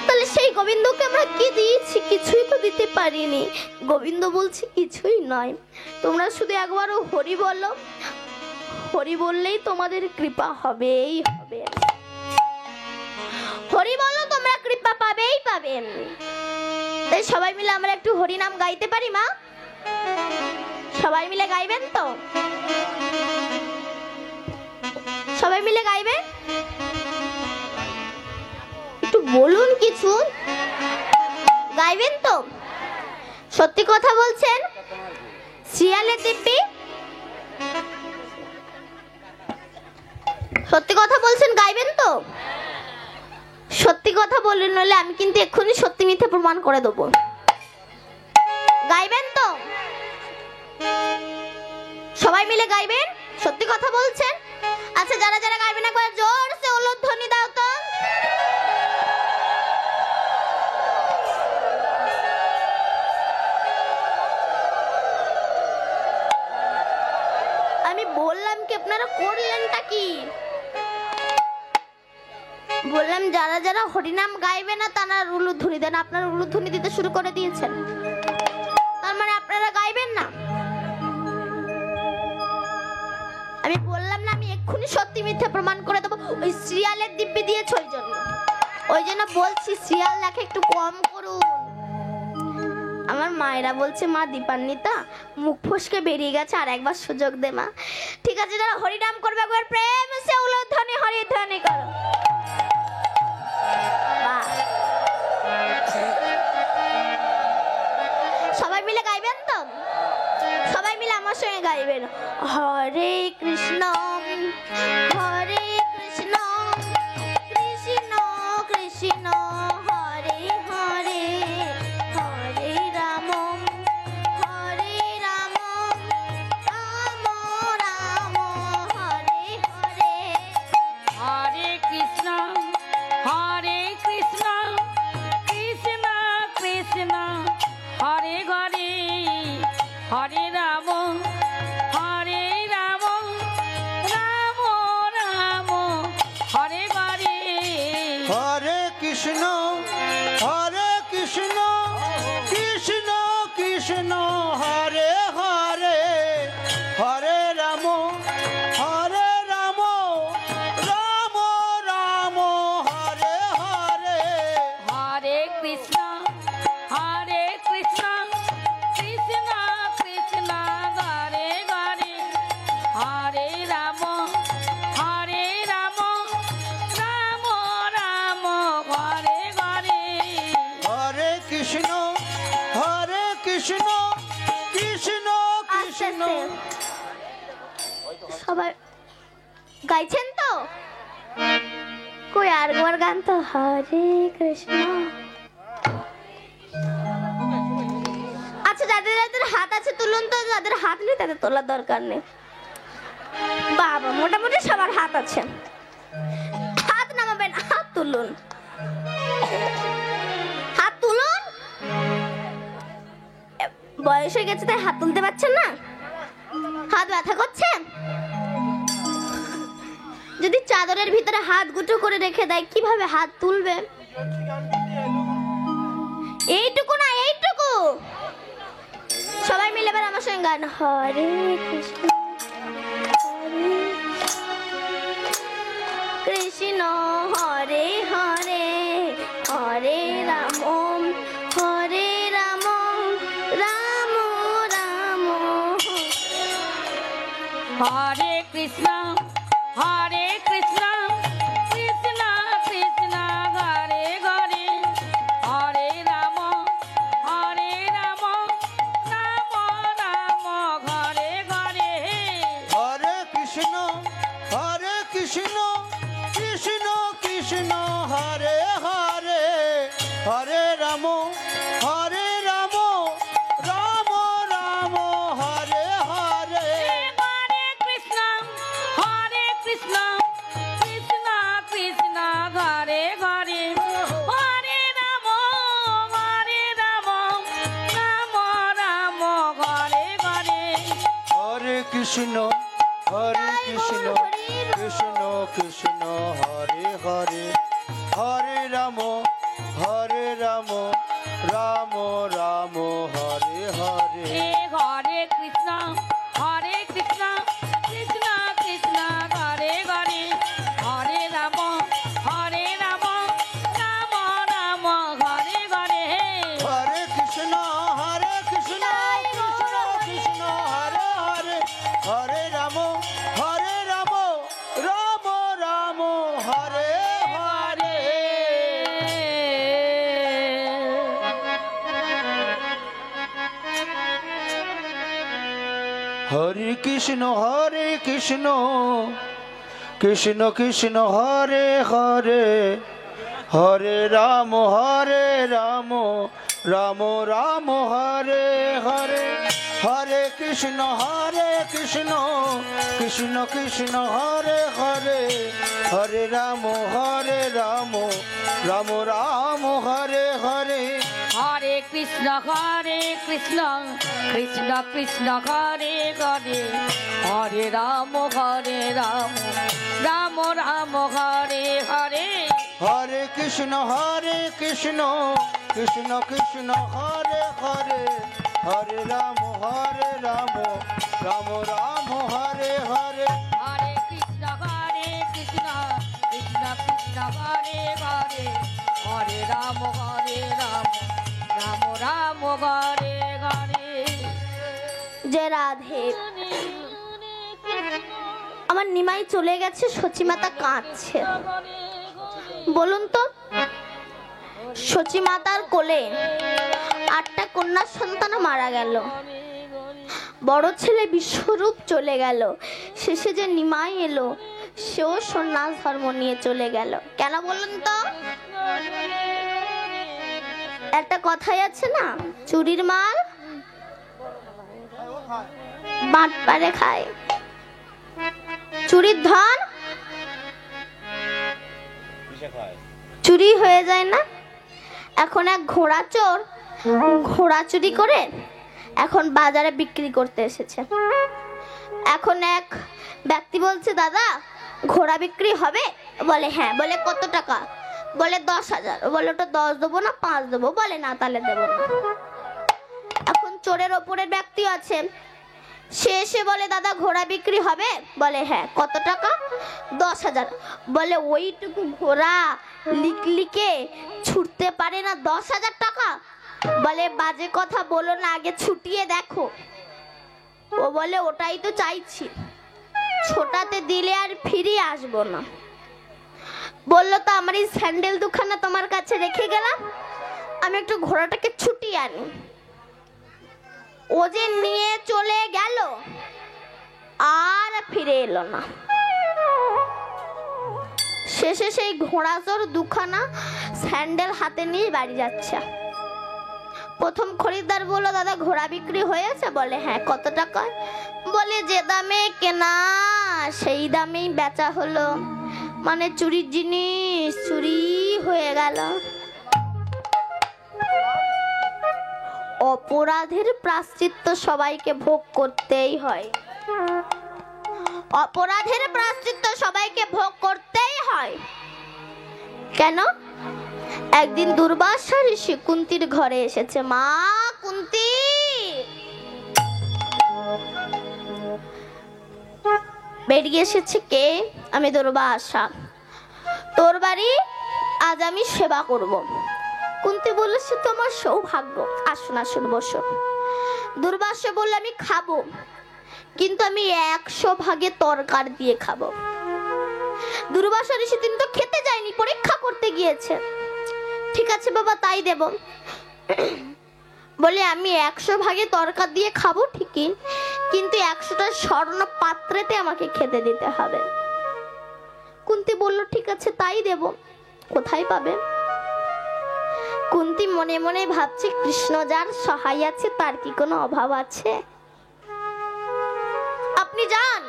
তাহলে সেই গোবিন্দকে আমরা কি দিয়েছি? কিছুই তো দিতে পারিনি। গোবিন্দ বলছে কিছুই নয়, তোমরা শুধু একবারও হরি বলো, হরি বললেই তোমাদের কৃপা হবেই হবে। হরি বলো, তোমরা কৃপা পাবেই পাবেন। তাই সবাই মিলে আমরা একটু হরি নাম গাইতে পারি মা? সবাই মিলে গাইবেন তো? সবাই মিলে গাইবেন? একটু বলুন কিছু, গাইবেন তো? সত্যি কথা বলছেন? শিয়ালের দিব্যি সত্যি কথা বলছেন, গাইবেন তো? সত্যি কথা বললেন, নইলে আমি কিন্তু এক্ষুনি সত্যি মিথ্যে প্রমাণ করে দেবো। গাইবেন তো? সবাই মিলে গাইবেন? সত্যি কথা বলছেন? আচ্ছা, যারা যারা গাইবেন একবার জোরসে উলুধ্বনি দাও তো। আমি বললাম কি, আপনারা করলেনটা কি? বললাম যারা যারা হরিনাম গাইবে না তারা উলুধ্বনি দেন। আপনারা উলুধ্বনি দিতে শুরু করে দিয়েছেন, তার মানে আপনারা গাইবেন না। আমি বললাম না, আমি এক্ষুনি সত্যি মিথ্যা প্রমাণ করে দেবো। ওই সিরিয়ালের দিব্যি দিয়েছ, ওই জন্য বলছি সিরিয়াল দেখে একটু কম করুন। আমার মায়েরা বলছে, মা দীপান্বিতা মুখ ফসকে বেরিয়ে গেছে, আর একবার সুযোগ দে মা। ঠিক আছে, যারা হরিনাম করবে একবার প্রেম সে উলুধ্বনি হরিধ্বনি করো। সবাই মিলে গাইবেন তো? সবাই মিলে আমার সঙ্গে গাইবেন, হরে কৃষ্ণ হরে কৃষ্ণ কৃষ্ণ কৃষ্ণ হরে হরে, হরে রাম রাম রাম হরে কৃষ্ণ কৃষ্ণ কৃষ্ণ হরে হরে হরে রাম রাম রাম হরে হরে হরে কৃষ্ণ কৃষ্ণ কৃষ্ণ হরে হরে হরে রাম রাম রাম হরে হরে হরে কৃষ্ণ কৃষ্ণ কৃষ্ণ কৃষ্ণ সবাই গাইছেন তো? কই আর একবার গান তো। হরে কৃষ্ণ। আচ্ছা, যাদের যাদের হাত আছে তুলুন তো, যাদের হাত নেই তাদের তোলার দরকার নেই। বাবা, মোটামুটি সবার হাত আছে। হাত নামাবেন, হাত তুলুন, হাত তুলুন। বয়স হয়ে গেছে তাই হাত তুলতে পারছেন না? হাত ব্যথা করছে? যদি চাদরের ভিতরে হাত গুটো করে রেখে দেয় কিভাবে হাত তুলবে? এইটুকু না, এইটুকু। সবাই মিলে এবার আমার সঙ্গে গান। হরে কৃষ্ণ কৃষ্ণ হরে হরে হরে রাম হরে রাম রাম রাম হরে কৃষ্ণ কৃষ্ণ কৃষ্ণ হরে হরে হরে রাম রাম রাম হরে হরে হরে কৃষ্ণ কৃষ্ণ কৃষ্ণ হরে হরে হরে রাম রাম রাম হরে হরে হরে কৃষ্ণ কৃষ্ণ কৃষ্ণ হরে হরে হরে রাম রাম রাম হরে হরে হরে কৃষ্ণ কৃষ্ণ কৃষ্ণ হরে হরে হরে রাম রাম রাম হরে হরে হরে কৃষ্ণ কৃষ্ণ কৃষ্ণ হরে হরে হরে রাম রাম রাম হরে হরে হরে কৃষ্ণ কৃষ্ণ কৃষ্ণ হরে হরে হরে রাম রাম রাম হরে হরে হরে কৃষ্ণ কৃষ্ণ কৃষ্ণ হরে হরে হরে রাম রাম রাম হরে হরে হরে কৃষ্ণ কৃষ্ণ কৃষ্ণ হরে হরে হরে রাম রাম রাম হরে হরে হরে কৃষ্ণ কৃষ্ণ কৃষ্ণ হরে হরে হরে রাম রাম হরে হরে হরে কৃষ্ণ কৃষ্ণ কৃষ্ণ হরে হরে হরে রাম রাম রাম হরে হরে হরে কৃষ্ণ কৃষ্ণ কৃষ্ণ হরে হরে হরে রাম রাম হরে হরে যে রাধে। আমার নিমাই চলে গেছে, সচিমাতা কাঁদছে। বলুন তো, সচিমাতার কোলে 8টা কন্যা সন্তান মারা গেল, বড় ছেলে বিশ্বরূপ চলে গেল, শেষে যে নিমাই এলো সেও সন্ন্যাস ধর্ম নিয়ে চলে গেল। কেন বলুন তো? একটা কথাই আছে না, চুরির মাল বাটপারে খায়, চুরির ধন চুরি হয়ে যায় না। এখন এক ঘোড়া চোর ঘোড়া চুরি করে এখন বাজারে বিক্রি করতে এসেছে। এখন এক ব্যক্তি বলছে, দাদা ঘোড়া বিক্রি হবে? বলে হ্যাঁ। বলে কত টাকা? বলে 10,000। বলে ওটা 10 দেবো না 5 দেবো? বলে না তাহলে দেবো না। এখন চোরের ওপরের ব্যক্তি আছে, সে এসে বলে দাদা ঘোড়া বিক্রি হবে? বলে হ্যাঁ। কত টাকা? 10,000। বলে ওইটুকু ঘোড়া লিকলিকে ছুটতে পারে না 10,000 টাকা? বলে বাজে কথা বলো না, আগে ছুটিয়ে দেখো। ও বলে ওটাই তো চাইছি, ছোটাতে দিলে আর ফিরে আসবো না। বললো তো আমার এই স্যান্ডেল দুখানা তোমার কাছে রেখে গেলাম, আমি একটু ঘোড়াটাকে ছুটিয়ে আনি। ও যে নিয়ে চলে গেল, আর ফিরে এলো না। শেষে সেই ঘোড়াচোর দুখানা স্যান্ডেল হাতে নিয়ে বাড়ি যাচ্ছে। প্রথম খরিদ্দার বলল দাদা ঘোড়া বিক্রি হয়েছে? বলে হ্যাঁ। কত টাকা? বলে যে দামে কেনা সেই দামেই বেচা হলো, মানে চুরির জিনিস চুরি হয়ে গেল। অপরাধের প্রায়শ্চিত্ত সবাইকে ভোগ করতেই হয়। অপরাধের প্রায়শ্চিত্ত সবাইকে ভোগ করতেই হয়। কেন? একদিন দুর্বাসা ঋষি কুন্তির ঘরে এসেছে। মা কুন্তি, বেরিয়ে এসেছে কে? আমি দুর্বাসা। তোর বাড়ি আজ আমি সেবা করব। কুন্তি বলল সে তোমার সৌভাগ্য, আসুন আসুন বসো। দুর্বাসা বলল আমি খাবো, কিন্তু আমি 100 ভাগে তরকার দিয়ে খাবো। দুর্বাসা ঋষি তিনি তো খেতে যায়নি, পরীক্ষা করতে গিয়েছে। ঠিক আছে বাবা তাই দেব। বলে আমি 100 ভাগে তরকার দিয়ে খাবো ঠিকই, কিন্তু 100টা স্বর্ণ পাত্রেতে আমাকে খেতে দিতে হবে। কুন্তি বলল ঠিক আছে তাই দেব। কোথায় পাবে? কুন্তি মনে মনে ভাবছে কৃষ্ণ যার সহায় আছে তার কি কোনো অভাব আছে? আপনি যান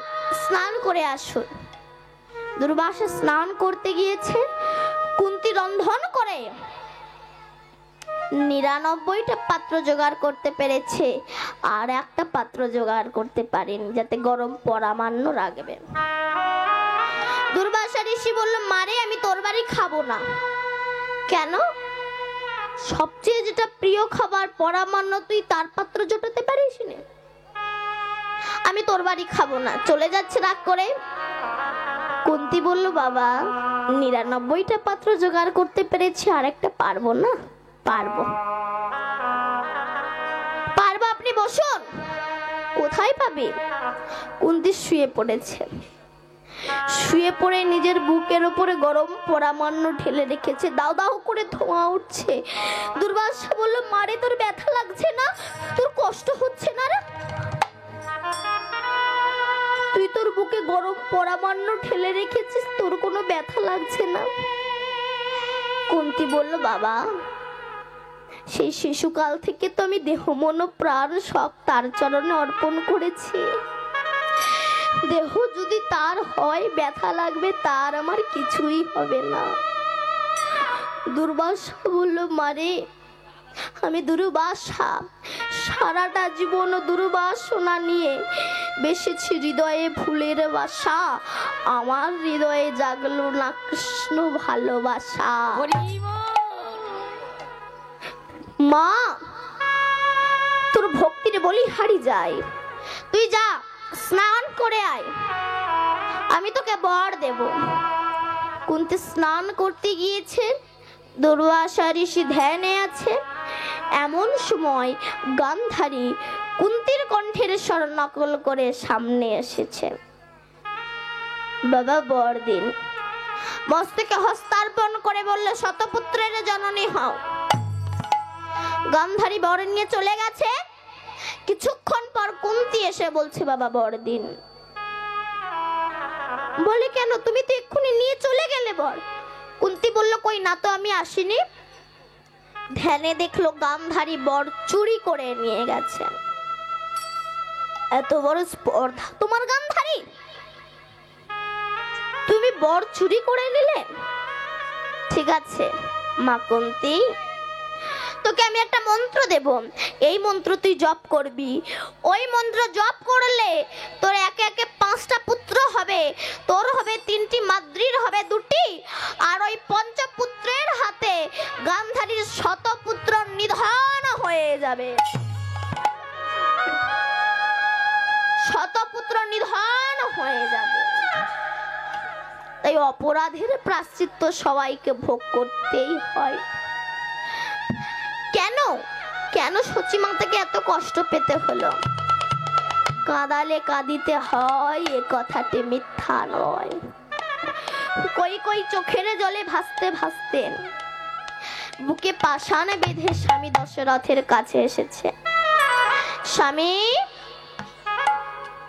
স্নান করে আসুন। দুর্বাসা স্নান করতে গিয়েছে। কুন্তি রন্ধন করে 99টা পাত্র জোগাড় করতে পেরেছে, আর একটা পাত্র জোগাড় করতে পারেনি যাতে গরম পরামান্ন রাখবে। দুর্বাসা ঋষি বলল মারে আমি তোর বাড়ি খাবো না। কেন? সবচেয়ে যেটা প্রিয় খাবার পরামান্ন তুই তার পাত্র জোটাতে পারিস না? আমি তোর বাড়ি খাবো না, চলে যাচ্ছে রাগ করে। কুন্তি বলল বাবা 99টা পাত্র জোগাড় করতে পেরেছি, আর একটা পারবো না? পারবো। পারবো, আপনি বসুন। কোথায় পাবে? কুন্তি শুয়ে পড়েছে। শুয়ে পড়ে নিজের বুকের উপরে গরম পরামান্ন ঢেলে রেখেছে, দাও দাও করে ধোঁয়া উঠছে। দুর্বাসা বলল মারে তোর ব্যথা লাগছে না? তোর কষ্ট হচ্ছে না রে? তুই তোর বুকে গরম পরামান্ন ঢেলে রেখেছিস, তোর কোনো ব্যথা লাগছে না? কুন্তি বলল বাবা সেই শিশুকাল থেকে তো আমি দেহ মন প্রাণ সব তার চরণে অর্পণ করেছি। দেহ যদি তার হয় ব্যথা লাগবে, তার আমার কিছুই হবে না। দুর্বাসা বলল মারে আমি দুর্বাসা সারাটা জীবন দুর্বাসনা নিয়ে বেসেছি হৃদয়ে ফুলের বাসা, আমার হৃদয়ে জাগলো না কৃষ্ণ ভালোবাসা। মা তোর ভক্তির বলি হারি যায়, তুই যা স্নান করে আয়, আমি তোকে বর দেব। কুন্তি স্নান করতে গিয়েছে, দুর্বাসা ঋষি ধ্যানে আছে। এমন সময় গান্ধারী কুন্তির কণ্ঠের স্বর নকল করে সামনে এসেছে। বাবা বর দিন। মস্তকে হস্তার্পণ করে বলল শতপুত্রের জননী হও। গান্ধারী বর নিয়ে চলে গেছে। কিছুক্ষণ পর কুন্তি এসে বলছে বাবা বর দিন। বলে কেন? তুমি তো এক্ষুনি নিয়ে চলে গেলে বর। কুন্তি বলল কই না তো, আমি আসিনি। ধ্যানে দেখলো গান্ধারী বর চুরি করে নিয়ে গেছে। এত বড় স্পর্ধা তোমার গান্ধারী, তুমি বর চুরি করে নিলে? ঠিক আছে মা কুন্তি, তোকে আমি একটা মন্ত্র দেব, এই মন্ত্র তুই জপ করবি। ওই মন্ত্র জপ করলে তোর একে একে 5টা পুত্র হবে, তোর হবে 3টি, মাদ্রির হবে 2টি, আর ওই পঞ্চপুত্রের হাতে গান্ধারীর শতপুত্র নিধন হয়ে যাবে। শতপুত্র নিধন হয়ে যাবে। তাই অপরাধের প্রায়শ্চিত্ত সবাইকে ভোগ করতেই হয়। কেন কেন সচিমাতাকে এত কষ্ট পেতে হলো? কাঁদালে কাঁদিতে হয়, এ কথাটি মিথ্যা নয়। কই কই চোখের জলে ভাসতে ভাসতে বুকে পাষাণ বেঁধে স্বামী দশরথের কাছে এসেছে। স্বামী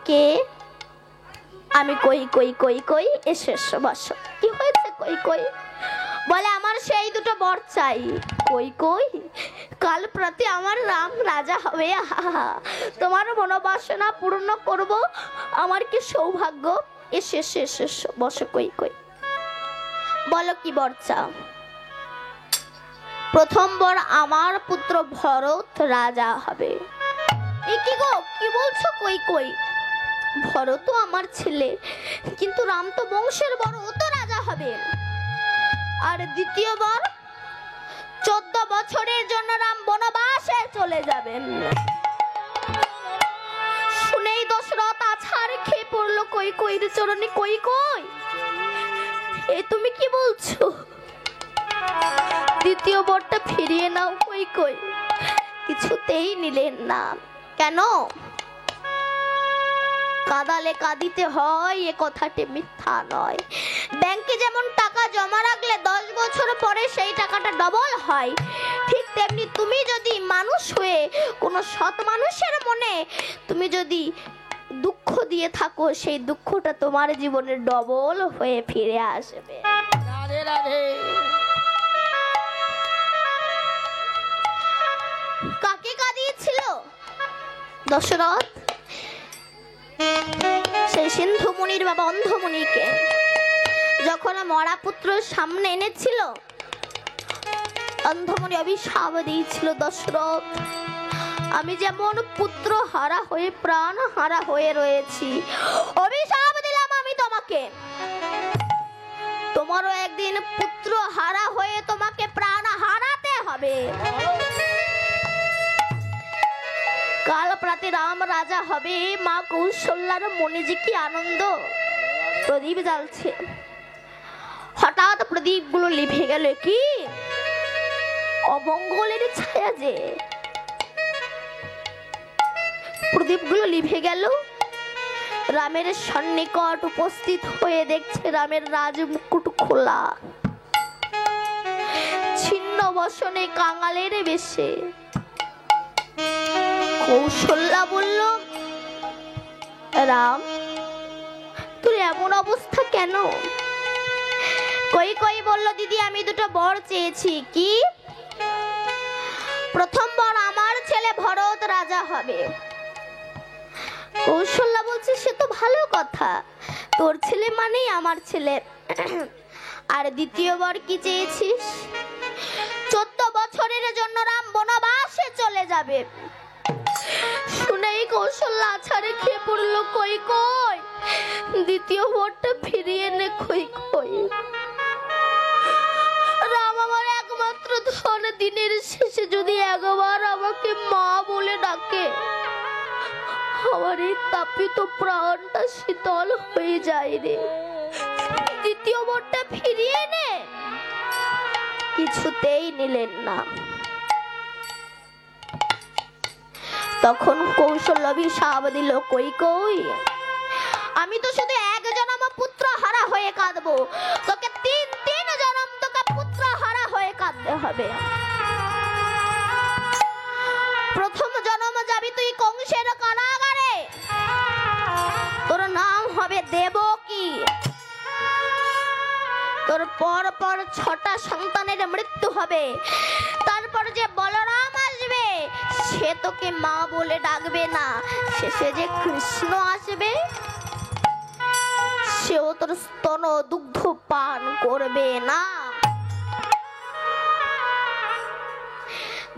কে? আমি কই কই কই কই, এসে এসো বসো। কি হয়েছে কই কই? বলে আমার সেই 2টো বর চাই। কই কই, কাল প্রতি আমার রাম রাজা হবে। আহা, তোমার মনোবাসনা পূর্ণ করব, আমার কি সৌভাগ্য। এসে এসে এসে এসো বসো। কই কই, বলো কি বর চাও? প্রথম বর আমার পুত্র ভরত রাজা হবে। এ কি গো, কি বলছো কই কই? ভরত তো আমার ছেলে, কিন্তু রাম তো বংশের বড়, ও তো রাজা হবে। আর দ্বিতীয়বার 14 বছরের জন্য রাম বনবাসে চলে যাবেন। শুনেই দশরথ আছাড় খেয়ে পড়লো কই কইর চরণে। কই কই, এ তুমি কি বলছো? দ্বিতীয় বরটা ফিরিয়ে নাও। কই কই কিছুতেই নিলেন না। কেন? কাঁদালে কাঁদিতে হয়, এ কথাটি মিথ্যা নয়। ব্যাংকে যেমন টাকা জমা রাখলে 10 বছর পরে সেই টাকাটা ডবল হয়, ঠিক তেমনি তুমি যদি মানুষ হয়ে কোনো সৎ মানুষের মনে তুমি যদি দুঃখ দিয়ে থাকো, সেই দুঃখটা তোমার জীবনে ডবল হয়ে ফিরে আসবে। রাধে রাধে। কাকে কাঁদিয়েছিল দশরথ? সেই সিন্ধু মুনির বাবা অন্ধমুনিকে। যখন মরা পুত্র সামনে এনেছিল, অন্ধমুনি অভিশাপ দিয়েছিল, দশরথ আমি যেমন পুত্র হারা হয়ে প্রাণ হারা হয়ে রয়েছি, অভিশাপ দিলাম আমি তোমাকে, তোমারও একদিন পুত্র হারা হয়ে তোমাকে প্রাণ হারাতে হবে। কাল প্রাতে রাম রাজা হবে। মা কৌশল্যার মনে যে কি আনন্দ। প্রদীপ জ্বালছে, হঠাৎ প্রদীপগুলো লিভে গেল। কি অমঙ্গলের ছায়া যে! প্রদীপগুলো লিভে গেল। রামের সন্নিকট উপস্থিত হয়ে দেখছে রামের রাজমুকুট খোলা, ছিন্ন বসনে কাঙালের বেশে। কৌশল্যা বলল, রাম তোর এমন অবস্থা কেন? কই কই বলল, দিদি আমি 2টো বর চেয়েছি। কি? প্রথম বর আমার ছেলে ভরত রাজা হবে। কৌশল্যা বলছে, সে তো ভালো কথা, তোর ছেলে মানেই আমার ছেলে। আর দ্বিতীয় বর কি চেয়েছিস? 14 বছরের জন্য রাম বনবাসে চলে যাবে। শুনেই কৌশল্যা আছাড়ে খেয়ে পড়লো। কই কই দ্বিতীয় বরটা ফিরিয়ে নে। কই কই রাম আমার একমাত্র ধন, দিনের শেষে যদি একবার আমাকে মা বলে ডাকে, আমার এই তাপিত প্রাণটা শীতল হয়ে যায় রে। দ্বিতীয় বরটা ফিরিয়ে নে। কিছুতেই নিলেন না। তখন কৌশল্যা অভিশাপ দিল, কই কই আমি তো শুধু 1 জনম পুত্র হারা হয়ে কাঁদবো, তোকে 3 জনম তোকে পুত্র হারা হয়ে কাঁদতে হবে। প্রথম জনম যাবি তুই কংসের কারাগারে, তোর নাম হবে দেবকী। তোর পর পর 6টা সন্তানের মৃত্যু হবে। তারপর যে বলরাম আসবে, সে তোকে মা বলে ডাকবে না। শেষে যে কৃষ্ণ আসবে, সেও তোর স্তন দুগ্ধ পান করবে না।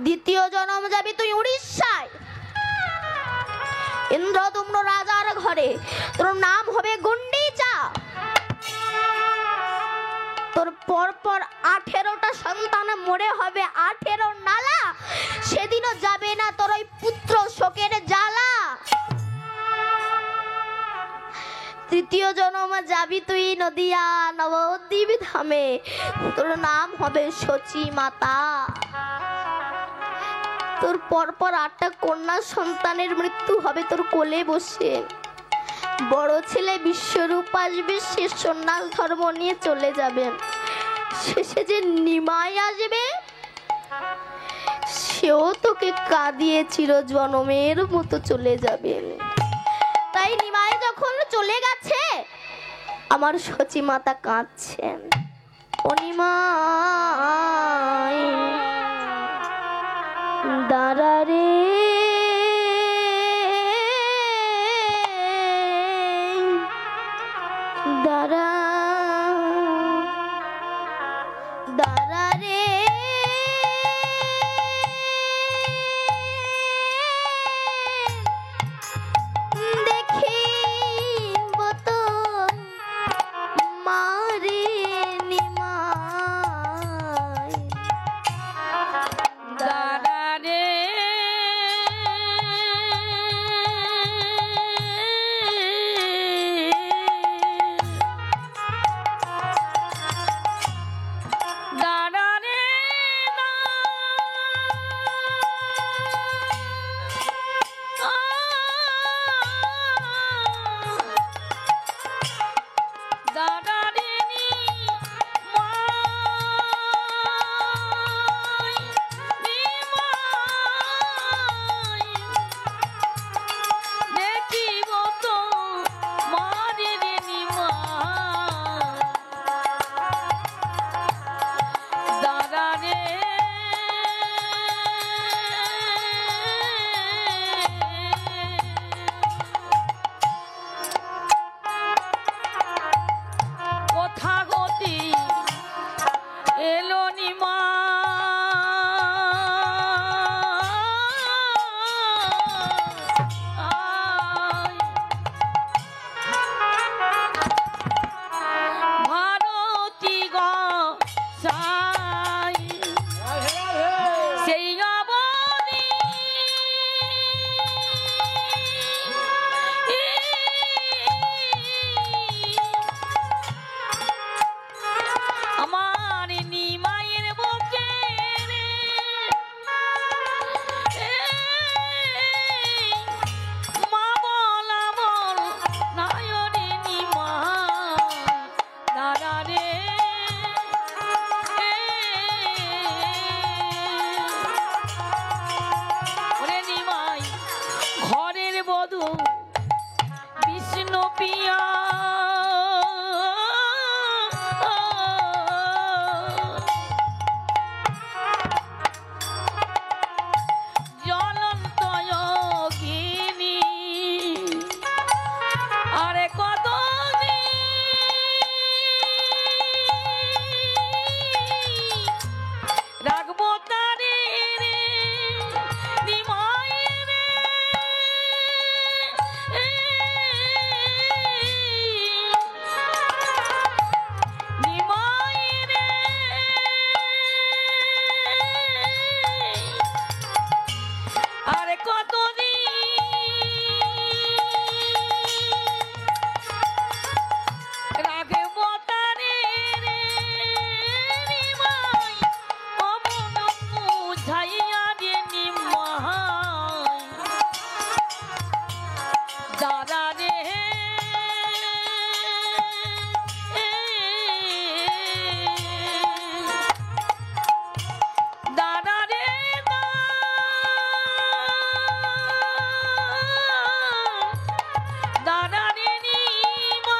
দ্বিতীয় জন্ম যাবি তুই উড়িষ্যায়, ইন্দ্রদুম্ন রাজার ঘরে। তোর নাম হবে গুন্ডিচা। তোর পরপর 18টা সন্তান মরে হবে, 18 নালা। সেদিনও যাবে না তোর ওই পুত্র শোকের জ্বালা। তৃতীয় জন্ম যাবি তুই নদিয়া নবদ্বীপ ধামে। তোর নাম হবে সচী মাতা। তোর পরপর 8টা কন্যা সন্তানের মৃত্যু হবে তোর কোলে বসে। বড় ছেলে বিশ্বরূপ আসবে, সে সন্ন্যাস ধর্ম নিয়ে চলে যাবেন। শেষে যে নিমাই আসবে, সেও তোকে কাঁদিয়ে চিরজনমের মতো চলে যাবেন। তাই নিমাই যখন চলে গেছে, আমার সচী মাতা কাঁদছেন। ও নিমাই দাঁড়া রে, দাঁড়া দাঁড়া রে, দেখিব তো মারে নিমাই। দাদা রে দাদা রে দাদা রে দেখিব তো মারে রে নিমাই। দাদা রে কথা গতি এলো নিমাই। ভারতী গোসাই সেই অবধি আমার নিমাইয়ের বুকে রে মা বল আমল নয়নে নিমাই। দাদা রে ওরে নিমাই ঘরের বধূ বিষ্ণু পিয়া জ্বলন্ত যোগিনী। আরে কত রাখবো তারে রে নিমাই রে। নিমাই রে আরে কত রাখবো তারে রে নিমাই। অমন বুঝাইয়া রে নিমাই। দাদা রে দাদা রে দাদা রে নিমাই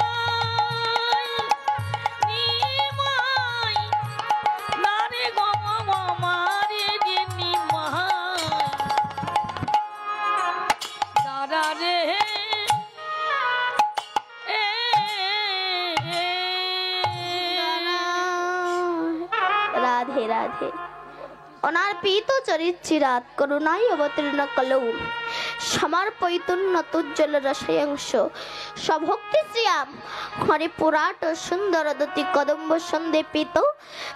নিমাই না রে গো মারে রে নিমাই। দাদা রে রাধে রাধে। অনার্পিত চরিচিরাত করুণাই অবতীর্ণ কলৌ সমর্পয়িতুন্ন তুজ্জ্বল রসায়ংশ স্বভক্তি শ্রিয়াম হরি পুরাট সুন্দর দতি কদম্ব সন্দেপিত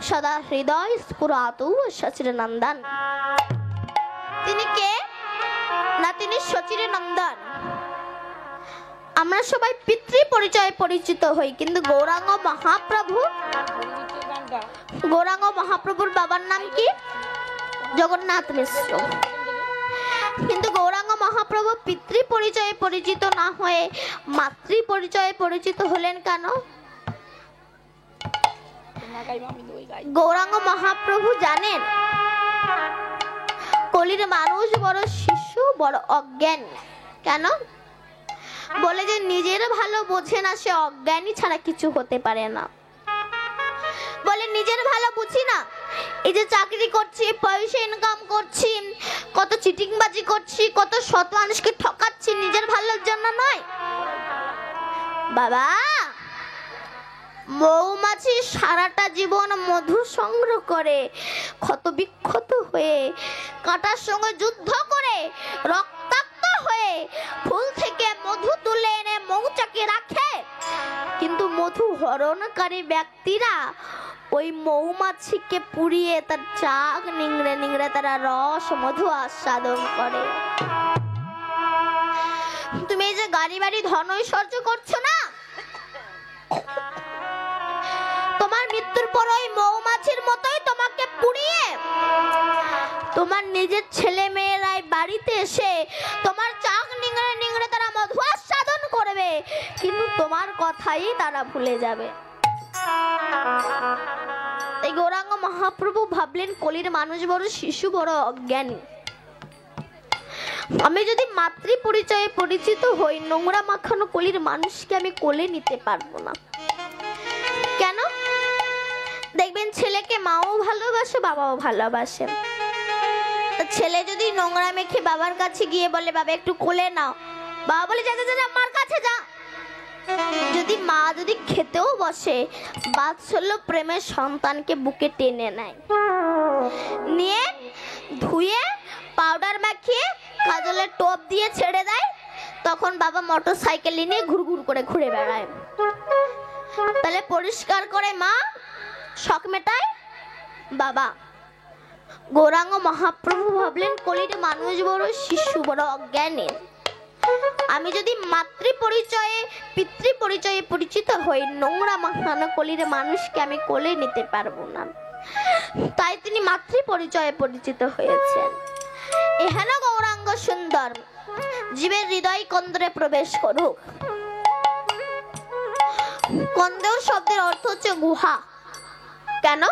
সদা হৃদয় স্ফুরাতু সচিরনন্দন। তিনি কে না, তিনি সচিরনন্দন। আমরা সবাই পিতৃ পরিচয়ে পরিচিত হই, কিন্তু গৌরাঙ্গ মহাপ্রভু, গৌরাঙ্গ মহাপ্রভুর বাবার নাম কি? জগন্নাথ মিশ্র। কিন্তু গৌরাঙ্গ মহাপ্রভু পিতৃ পরিচয়ে পরিচিত না হয়ে মাতৃ পরিচয়ে পরিচিত হলেন কেন? গৌরাঙ্গ মহাপ্রভু জানেন কলির মানুষ বড় শিশু, বড় অজ্ঞান। কেন? বলে যে নিজের ভালো বোঝে না, সে অজ্ঞানী ছাড়া কিছু হতে পারে না। বলে নিজের ভালো বুঝি না, এই যে চাকরি করছি, পয়সা ইনকাম করছি, কত চিটিংবাজি করছি, কত শত মানুষকে ঠকাচ্ছি, নিজের ভালোর জন্য নয় বাবা। মৌমাছি সারাটা জীবন মধু সংগ্রহ করে, ক্ষত বিক্ষত হয়ে, কাঁটার সঙ্গে যুদ্ধ করে, রক্তাক্ত হয়ে ফুল থেকে মধু তুলে এনে মৌচাকে রাখে। কিন্তু মধু হরণকারী ব্যক্তিরা ওই মৌমাছিকে পুড়িয়ে তার চাক নিংড়ে নিংড়ে তারা রস মধু আস্বাদন করে। তুমি এই যে গাড়ি বাড়ি ধন ঐশ্বর্য করছো না, তোমার মৃত্যুর পর ওই মৌমাছির মতোই তোমাকে পুড়িয়ে তোমার নিজের ছেলে মেয়েরাই বাড়িতে এসে তোমার চাক নিংড়ে নিংড়ে তারা মধু আস্বাদন করবে, কিন্তু তোমার কথাই তারা ভুলে যাবে। এই গৌরাঙ্গ মহাপ্রভু ভাবলেন কলির মানুষ বড় শিশু, বড় অজ্ঞানী। আমি যদি মাতৃ পরিচয়ে পরিচিত হই, নোংরা মাখানো কলির মানুষকে আমি কোলে নিতে পারবো না। কেন? দেখবেন ছেলেকে মাও ভালোবাসে, বাবাও ভালোবাসে। ছেলে যদি নোংরা মেখে বাবার কাছে গিয়ে বলে বাবা একটু কোলে নাও, বাবা বলে যা যা যা মার কাছে যা। যদি মা যদি খেতেও বসে, বাৎসল্য প্রেমের সন্তানকে বুকে টেনে নেয়, নিয়ে ধুয়ে পাউডার মাখিয়ে কাজলের টোপ দিয়ে ছেড়ে দেয়, তখন বাবা মোটর সাইকেল নিয়ে ঘুরঘুর করে ঘুরে বেড়ায়। তাহলে পরিষ্কার করে মা, শখ মেটায় বাবা। গৌরাঙ্গ মহাপ্রভু ভাবলেন কলির মানুষ বড় শিশু, বড় অজ্ঞানী। আমি যদি মাতৃ পরিচয়ে পিতৃ পরিচয়ে পরিচিত হই, নোংরা মাখানো কলির মানুষকে আমি কোলে নিতে পারবো না। তাই তিনি মাতৃ পরিচয়ে পরিচিত হয়েছেন। এহেন গৌরাঙ্গ সুন্দর জীবের হৃদয় কন্দ্রে প্রবেশ করুক। কন্দেও শব্দের অর্থ হচ্ছে গুহা। কেন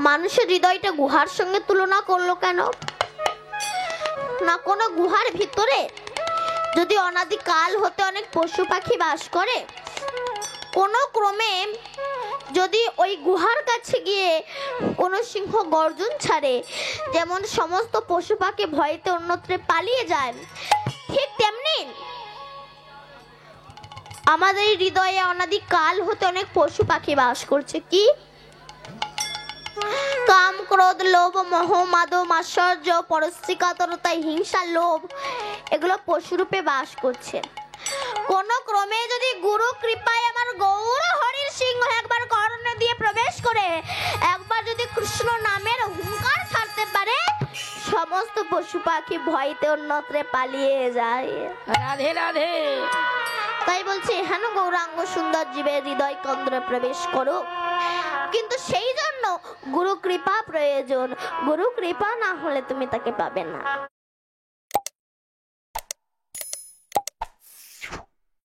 মানুষের হৃদয়টা গুহার সঙ্গে তুলনা করলো কেন? না, কোনো গুহার ভিতরে যদি অনাদিকাল হতে অনেক পশু পাখি বাস করে, কোনো ক্রমে যদি ওই গুহার কাছে গিয়ে কোনো সিংহ গর্জন ছাড়ে, যেমন সমস্ত পশু পাখি ভয়তে অন্যত্রে পালিয়ে যায়, ঠিক তেমনি আমাদের হৃদয়ে অনাদিকাল হতে অনেক পশু পাখি বাস করছে। কি? কাম, ক্রোধ, লোভ, মোহ, মাদক, মাৎসর্য, পরশ্রীকাতরতা, হিংসা, লোভ, এগুলো পশুরূপে বাস করছে। কোন ক্রমে যদি গুরু কৃপায় আমার গৌর হরির সিংহ একবার কর্ণ দিয়ে প্রবেশ করে, একবার যদি কৃষ্ণ নামের হুঙ্কার ছাড়তে পারে, সমস্ত পশু পাখি ভয়তে অন্যত্রে পালিয়ে যায়। রাধে রাধে। তাই বলছে হেন গৌরাঙ্গ সুন্দর জীবের হৃদয় কেন্দ্রে প্রবেশ করো, কিন্তু সেই জন্য গুরু কৃপা প্রয়োজন। গুরু কৃপা না হলে তুমি তাকে পাবে না।